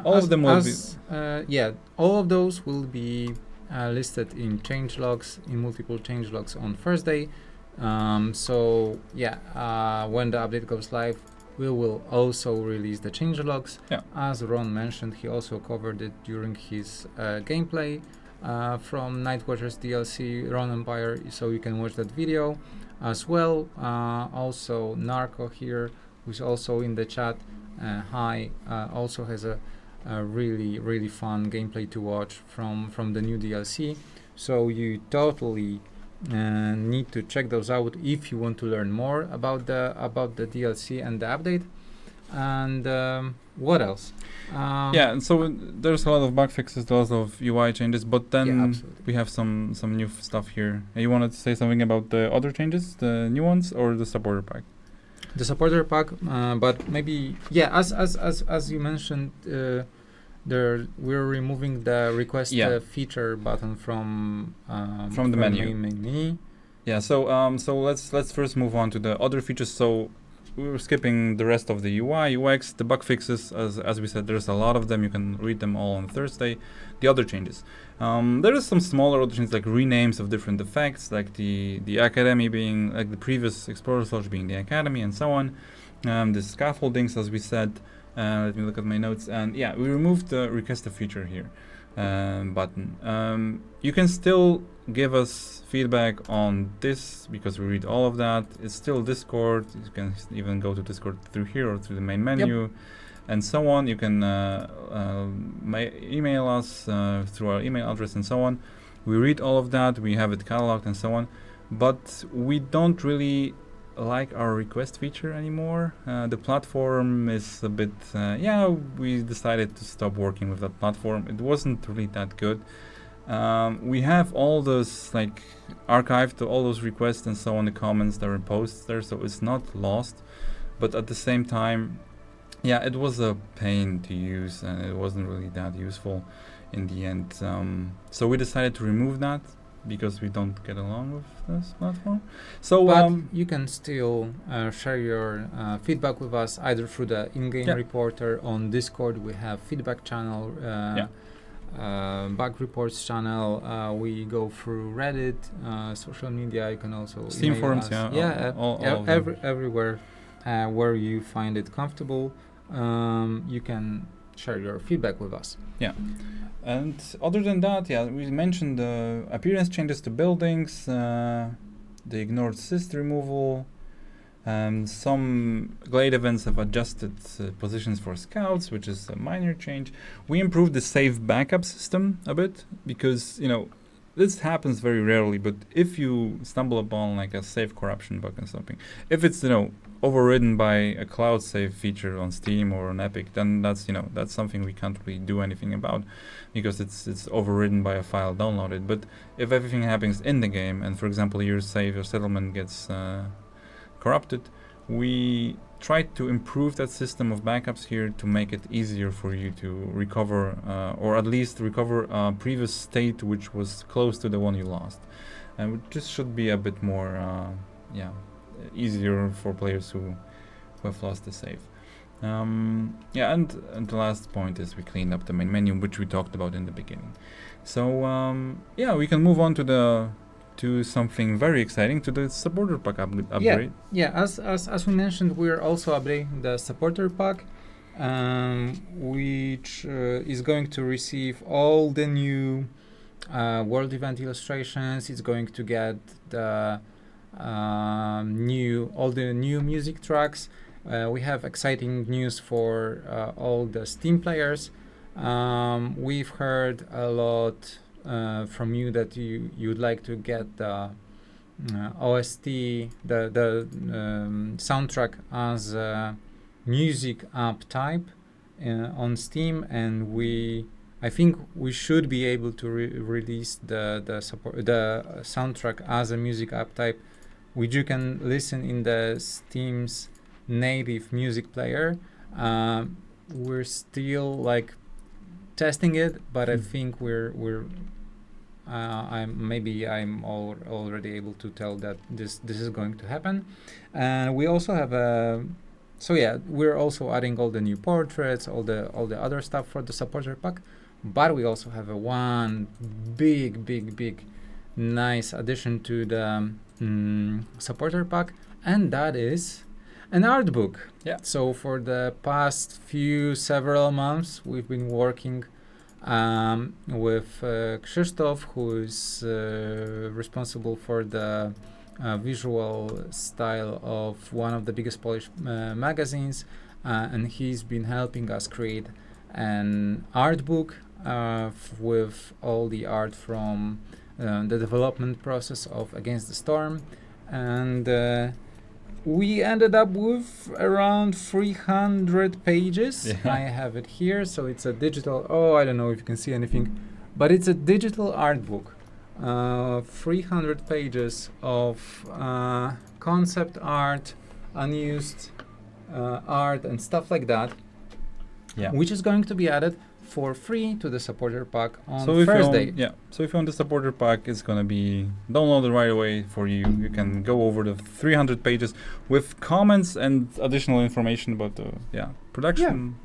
All of them will be. All of those will be listed in change logs, in multiple change logs on Thursday. When the update goes live, we will also release the change logs. Yeah. As Ron mentioned, he also covered it during his gameplay from Nightwatchers DLC, Ron Empire, so you can watch that video as well. Also, Narco here, who's also in the chat, also has a really, really fun gameplay to watch from the new DLC. So you totally need to check those out if you want to learn more about the DLC and the update. And what else? And so there's a lot of bug fixes, lots of UI changes, but then we have some new stuff here. You wanted to say something about the other changes, the new ones, or the supporter pack? The supporter pack, but maybe as you mentioned, we're removing the request feature button from the menu. Yeah, so let's first move on to the other features. So we were skipping the rest of the UI, UX, the bug fixes. As we said, there's a lot of them. You can read them all on Thursday. The other changes. There is some smaller other changes, like renames of different effects, like the academy being like the previous Explorer's Lodge being the academy, and so on. The scaffoldings, as we said, Let me look at my notes. And yeah, we removed the request a feature here button. You can still give us feedback on this because we read all of that. It's still Discord. You can even go to Discord through here or through the main menu and so on. You can email us through our email address and so on. We read all of that. We have it cataloged and so on. But we don't really like our request feature anymore. The platform is a bit we decided to stop working with that platform. It wasn't really that good. We have all those like archived, all those requests and so on, the comments that were posted there, so it's not lost, but at the same time it was a pain to use and it wasn't really that useful in the end. So we decided to remove that because we don't get along with this platform. So but you can still share your feedback with us either through the in-game reporter on Discord. We have feedback channel, bug reports channel. We go through Reddit, social media. You can also Steam forums, everywhere where you find it comfortable. You can share your feedback with us. Yeah. And other than that, we mentioned the appearance changes to buildings, the ignored cyst removal, some Glade events have adjusted positions for scouts, which is a minor change. We improved the save backup system a bit because, this happens very rarely, but if you stumble upon like a save corruption bug or something, if it's, overridden by a cloud save feature on Steam or on Epic, then that's something we can't really do anything about because it's overridden by a file downloaded. But if everything happens in the game and, for example, your settlement gets corrupted, we tried to improve that system of backups here to make it easier for you to recover or at least recover a previous state which was close to the one you lost. And this should be a bit more easier for players who have lost the save. And the last point is we cleaned up the main menu, which we talked about in the beginning. So we can move on to something very exciting, to the supporter pack upgrade. As we mentioned, we're also updating the supporter pack, which is going to receive all the new world event illustrations. It's going to get the all the new music tracks. We have exciting news for all the Steam players. We've heard a lot from you that you'd like to get the OST, the soundtrack as a music app type on Steam, and I think we should be able to release the soundtrack as a music app type, which you can listen in the Steam's native music player. We're still testing it, but I think I'm already able to tell that this is going to happen. And we also have we're also adding all the new portraits, all the other stuff for the supporter pack. But we also have one big nice addition to the supporter pack, and that is an art book. Yeah. So for the past several months, we've been working with Krzysztof, who is responsible for the visual style of one of the biggest Polish magazines, and he's been helping us create an art book with all the art from the development process of Against the Storm, and we ended up with around 300 pages. Yeah. I have it here, so it's a digital, I don't know if you can see anything, but it's a digital art book. 300 pages of concept art, unused art and stuff like that, which is going to be added for free to the supporter pack on Thursday. So if you want the supporter pack, it's going to be downloaded right away for you. You can go over the 300 pages with comments and additional information about the production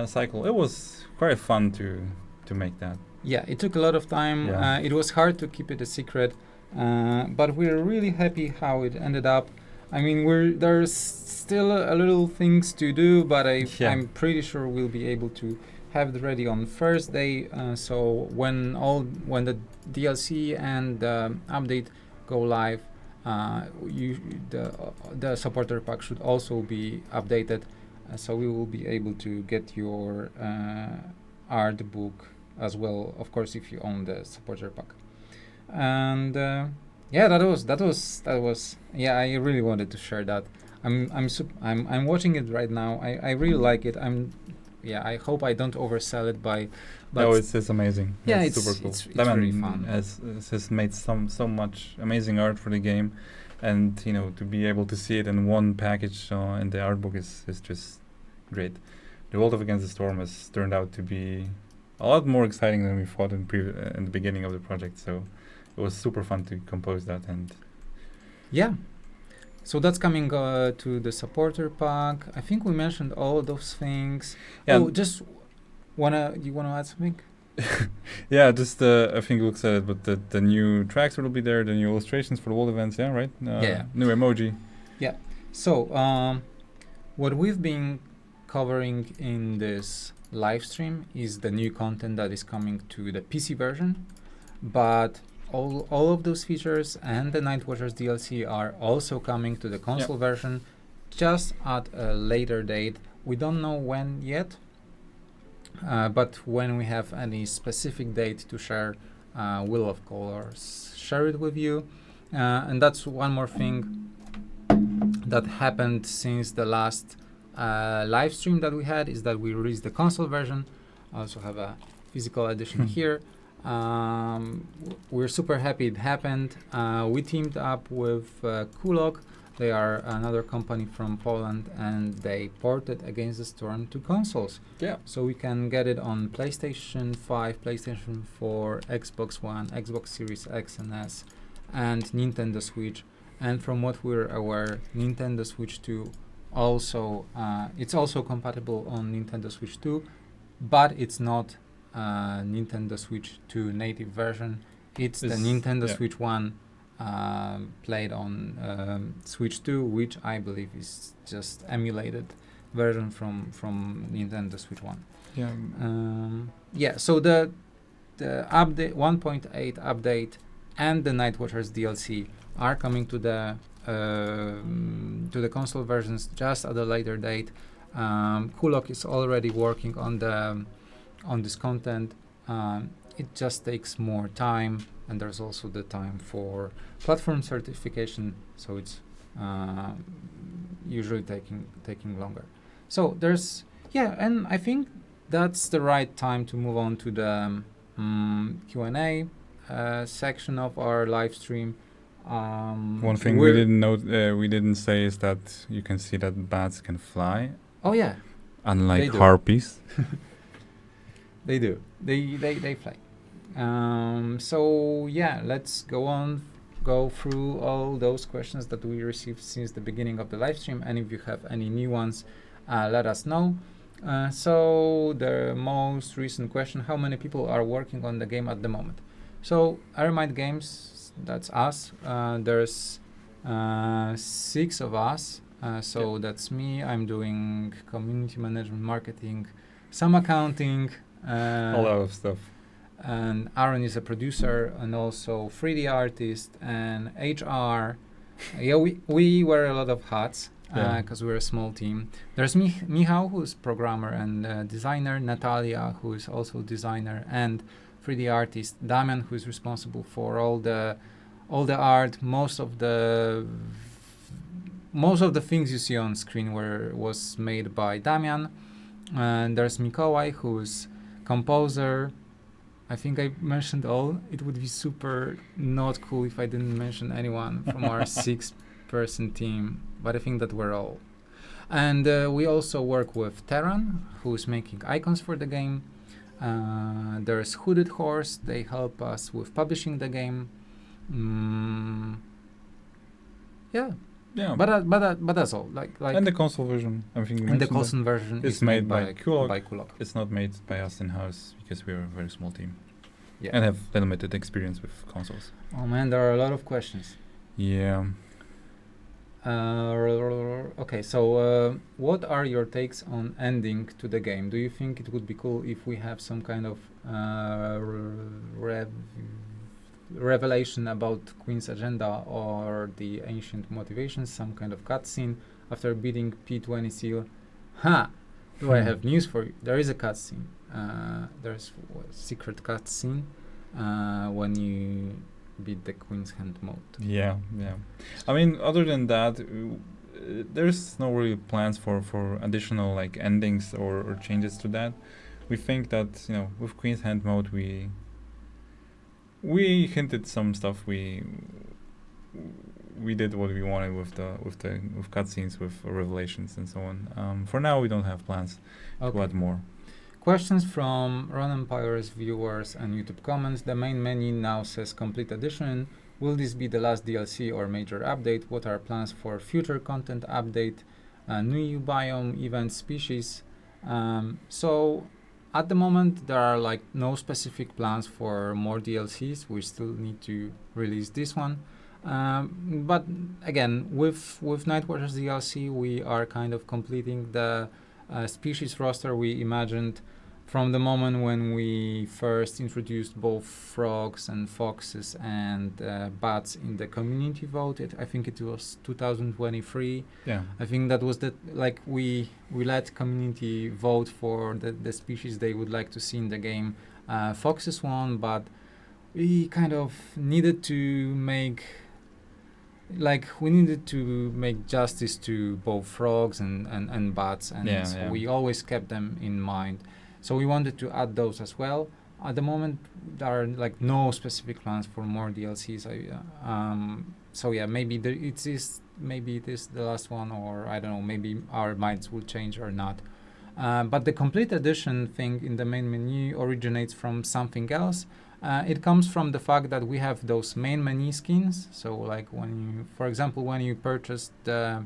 cycle. It was quite fun to make that. Yeah, it took a lot of time. It was hard to keep it a secret, but we're really happy how it ended up. I mean, there's still a little things to do, but I'm pretty sure we'll be able to have it ready on Thursday. So when the DLC and the update go live, the supporter pack should also be updated. So we will be able to get your art book as well, of course, if you own the supporter pack. And that was. Yeah, I really wanted to share that. I'm watching it right now. I really like it. I hope I don't oversell it by. But no, it's amazing. Yeah, it's super cool. It's really fun. Has made so much amazing art for the game, and to be able to see it in one package in the art book is just great. The World of Against the Storm has turned out to be a lot more exciting than we thought in the beginning of the project. So it was super fun to compose that, and so that's coming to the supporter pack. I think we mentioned all those things. Yeah. Oh, just you wanna add something? Yeah, just I think it looks at it, but the new tracks will be there, the new illustrations for the world events, right? New emoji. Yeah. So what we've been covering in this live stream is the new content that is coming to the PC version, but all of those features and the Nightwatchers DLC are also coming to the console version, just at a later date. We don't know when yet, but when we have any specific date to share, we'll of course share it with you. And that's one more thing that happened since the last live stream that we had, is that we released the console version. I also have a physical edition here. We're super happy it happened. We teamed up with Kulok. They are another company from Poland, and they ported Against the Storm to consoles. Yeah. So we can get it on PlayStation 5, PlayStation 4, Xbox One, Xbox Series X and S, and Nintendo Switch. And from what we're aware, Nintendo Switch 2 also, it's also compatible on Nintendo Switch 2, but it's not Nintendo Switch 2 native version. It's the Nintendo Switch 1 played on Switch 2, which I believe is just emulated version from Nintendo Switch 1. So the update 1.8 update and the Nightwatchers DLC are coming to the console versions just at a later date. Kulok is already working on this content. It just takes more time, and there's also the time for platform certification, so it's usually taking longer. So there's and I think that's the right time to move on to the Q&A section of our live stream. One thing we didn't say is that you can see that bats can fly. Oh yeah, unlike harpies. They do. They fly. So let's go through all those questions that we received since the beginning of the live stream, and if you have any new ones, let us know. So the most recent question: how many people are working on the game at the moment? So Aramite Games, that's us. There's 6 of us. So that's me. I'm doing community management, marketing, some accounting. A lot of stuff. And Aaron is a producer and also 3D artist and HR. We wear a lot of hats because we're a small team. There's Michał, who's programmer and designer, Natalia, who is also designer and 3D artist, Damian, who is responsible for all the art. Most of the things you see on screen was made by Damian. And there's Mikołaj, who's composer. I think I mentioned all. It would be super not cool if I didn't mention anyone from our 6-person team, but I think that we're all. And we also work with Terran, who's making icons for the game. There's Hooded Horse. They help us with publishing the game. But that's all. Like and the console version. I think and the console version is made by Kulok. It's not made by us in house because we're a very small team. Yeah. And have limited experience with consoles. Oh man, there are a lot of questions. Yeah. Okay, so what are your takes on ending to the game? Do you think it would be cool if we have some kind of revelation about Queen's agenda or the ancient motivations, some kind of cutscene after beating P20 seal? Do I have news for you? There is a cutscene. There's a secret cutscene when you beat the Queen's Hand mode. Yeah. I mean, other than that, there's no real plans for additional like endings or changes to that. We think that with Queen's Hand mode we hinted some stuff. We did what we wanted with cutscenes, with revelations and so on. For now, we don't have plans to add more. Questions from Ron Empire's viewers and YouTube comments. The main menu now says Complete Edition. Will this be the last DLC or major update? What are plans for future content update, new biome, event, species? So at the moment there are like no specific plans for more DLCs. We still need to release this one. But again, with Nightwatchers DLC, we are kind of completing the species roster we imagined from the moment when we first introduced both frogs and foxes and bats in the community vote. I think it was 2023. Yeah. I think that was we let community vote for the species they would like to see in the game. Foxes won, but we kind of needed to make justice to both frogs and bats, and we always kept them in mind. So we wanted to add those as well. At the moment, there are like no specific plans for more DLCs. So yeah, maybe it is the last one, or I don't know. Maybe our minds will change or not. But the complete edition thing in the main menu originates from something else. It comes from the fact that we have those main menu skins. So like for example, when you purchased the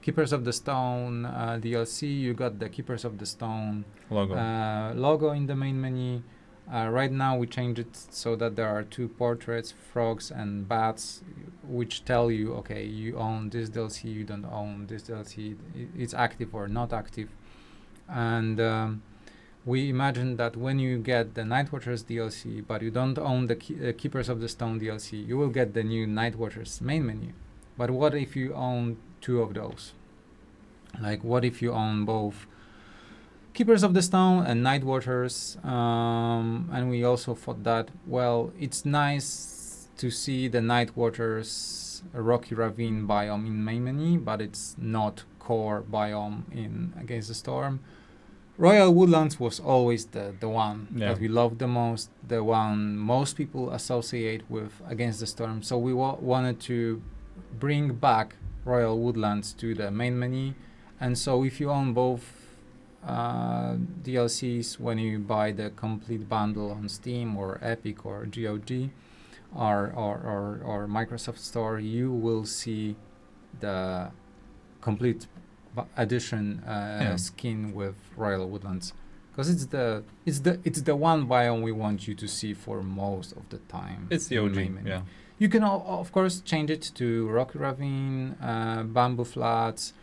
Keepers of the Stone DLC, you got the Keepers of the Stone logo in the main menu. Right now we changed it so that there are two portraits, frogs and bats, which tell you, okay, you own this DLC, you don't own this DLC, it's active or not active. And we imagine that when you get the Nightwatchers DLC, but you don't own the Keepers of the Stone DLC, you will get the new Nightwatchers main menu. But what if you own two of those? Like, what if you own both Keepers of the Stone and Nightwatchers? And we also thought that, well, it's nice to see the Nightwatchers Rocky Ravine biome in main menu, but it's not core biome in Against the Storm. Royal Woodlands was always the one that we loved the most, the one most people associate with Against the Storm. So we wanted to bring back Royal Woodlands to the main menu. And so if you own both DLCs, when you buy the complete bundle on Steam or Epic or GOG or Microsoft Store, you will see the complete edition skin with Royal Woodlands, because it's the one biome we want you to see for most of the time. It's the OG. Yeah. You can of course change it to Rocky Ravine, Bamboo Flats,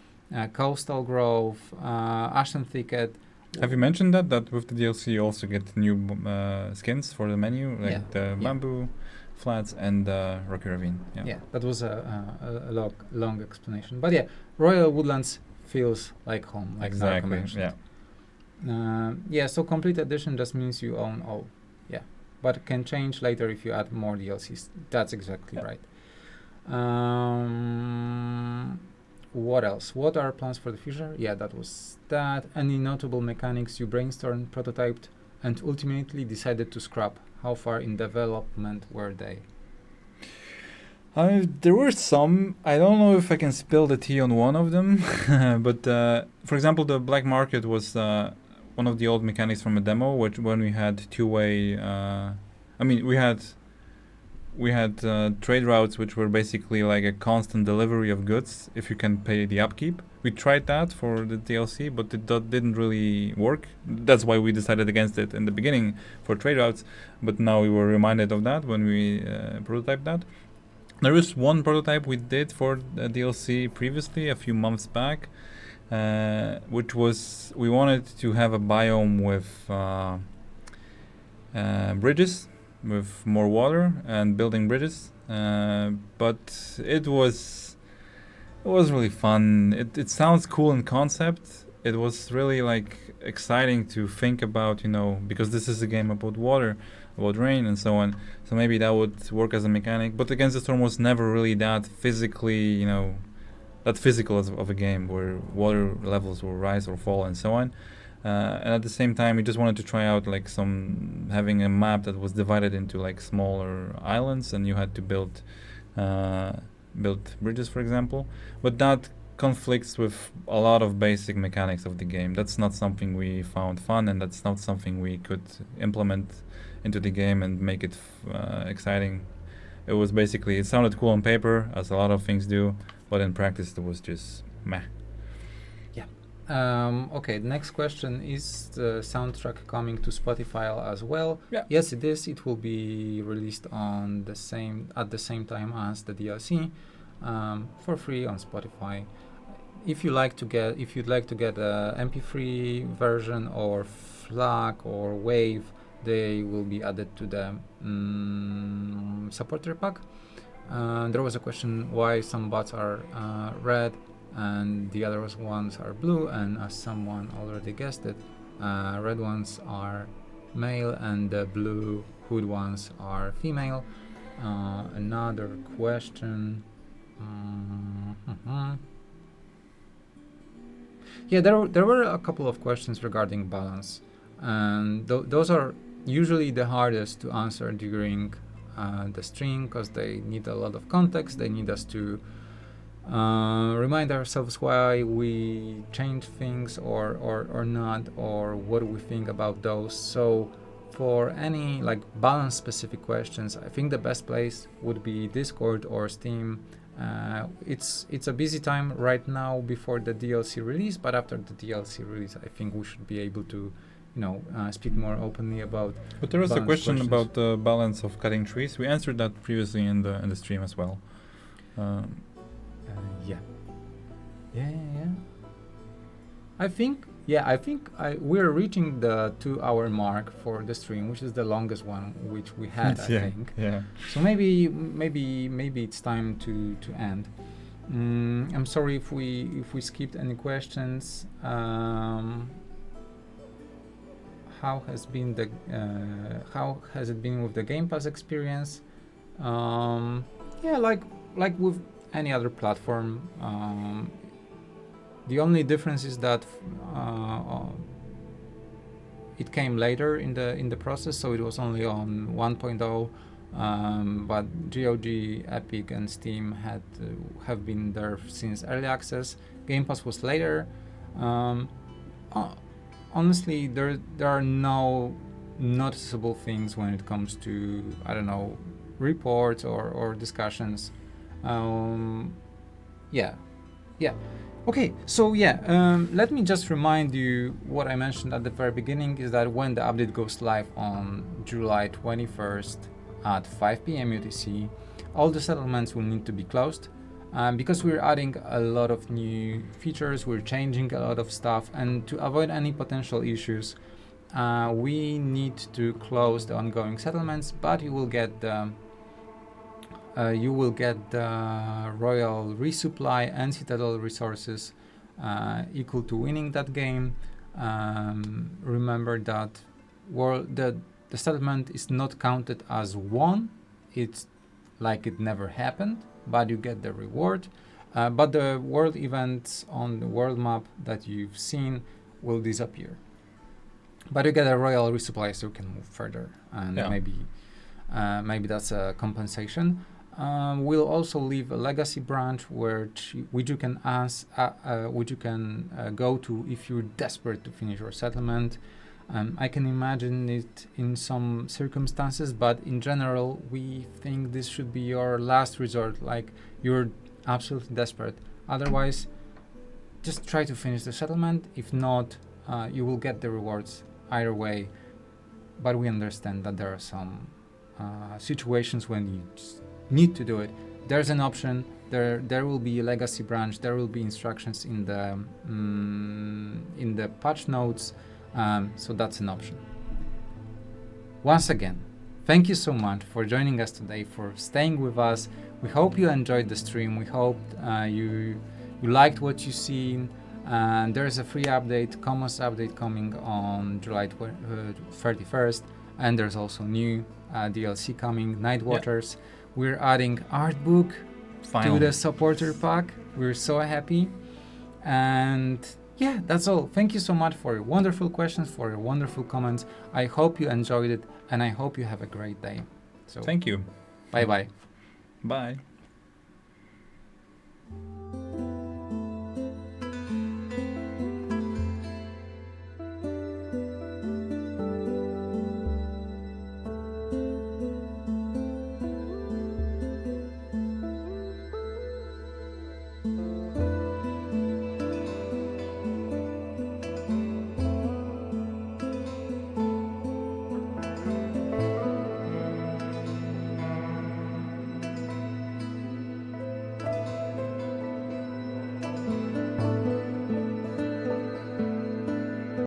Coastal Grove, Ashen Thicket. Have you mentioned that with the DLC you also get new skins for the menu, like the Bamboo Flats and Rocky Ravine? Yeah, that was a long explanation. But yeah, Royal Woodlands feels like home, like exactly. Narco mentioned. So complete edition just means you own all. Yeah, but it can change later if you add more DLCs. That's exactly right. What else? What are plans for the future? Yeah, that was that. Any notable mechanics you brainstormed, prototyped, and ultimately decided to scrap? How far in development were they? There were some. I don't know if I can spill the tea on one of them, but for example, the black market was one of the old mechanics from a demo, which when we had two-way. We had trade routes, which were basically like a constant delivery of goods if you can pay the upkeep. We tried that for the DLC, but it didn't really work. That's why we decided against it in the beginning for trade routes. But now we were reminded of that when we prototyped that. There is one prototype we did for the DLC previously, a few months back, which was we wanted to have a biome with bridges, with more water and building bridges. But it was really fun. It sounds cool in concept. It was really like exciting to think about, because this is a game about water, about rain and so on. So maybe that would work as a mechanic. But Against the Storm was never really that physically, that physical of a game where water levels will rise or fall and so on. And at the same time, we just wanted to try out like having a map that was divided into like smaller islands, and you had to build bridges, for example. But that conflicts with a lot of basic mechanics of the game. That's not something we found fun, and that's not something we could implement into the game and make it exciting. It was basically, it sounded cool on paper, as a lot of things do, but in practice it was just meh. Okay, the next question, is the soundtrack coming to Spotify as well? Yeah. Yes, it is. It will be released at the same time as the DLC, for free on Spotify. If you'd like to get a MP3 version or FLAC or WAV, they will be added to the supporter pack. There was a question why some bots are red and the other ones are blue, and as someone already guessed it, red ones are male and the blue hood ones are female. Another question. Yeah, there were a couple of questions regarding balance, and those are usually the hardest to answer during the stream, because they need a lot of context. They need us to remind ourselves why we change things or not, or what do we think about those. So for any like balance specific questions, I think the best place would be Discord or Steam. It's a busy time right now before the DLC release, but after the DLC release, I think we should be able to speak more openly about. But there was a question about the balance of cutting trees. We answered that previously in the stream as well. Yeah. I think we're reaching the 2-hour mark for the stream, which is the longest one which we had. I think. Yeah. So maybe it's time to end. I'm sorry if we skipped any questions. How has it been with the Game Pass experience? Like with any other platform. The only difference is that it came later in the process, so it was only on 1.0. But GOG, Epic, and Steam have been there since early access. Game Pass was later. Honestly, there are no noticeable things when it comes to, I don't know, reports or discussions. Okay, so let me just remind you what I mentioned at the very beginning, is that when the update goes live on July 21st at 5 p.m. UTC, all the settlements will need to be closed. Because we're adding a lot of new features, we're changing a lot of stuff, and to avoid any potential issues, we need to close the ongoing settlements, but you will get the royal resupply and citadel resources equal to winning that game. Remember that the settlement is not counted as won. It's like it never happened, but you get the reward. But the world events on the world map that you've seen will disappear. But you get a royal resupply, so you can move further, and maybe that's a compensation. We'll also leave a legacy branch which you can go to if you're desperate to finish your settlement. I can imagine it in some circumstances, but in general, we think this should be your last resort, like you're absolutely desperate. Otherwise, just try to finish the settlement. If not, you will get the rewards either way. But we understand that there are some situations when you just need to do it, there's an option. There will be a legacy branch. There will be instructions in the patch notes. So that's an option. Once again, thank you so much for joining us today, for staying with us. We hope you enjoyed the stream. We hope you liked what you've seen. And there's a free update, Commons update coming on July 31st. And there's also new DLC coming, Nightwatchers. Yep. We're adding art book to the supporter pack. We're so happy. And yeah, that's all. Thank you so much for your wonderful questions, for your wonderful comments. I hope you enjoyed it, and I hope you have a great day. So thank you. Bye-bye. Bye.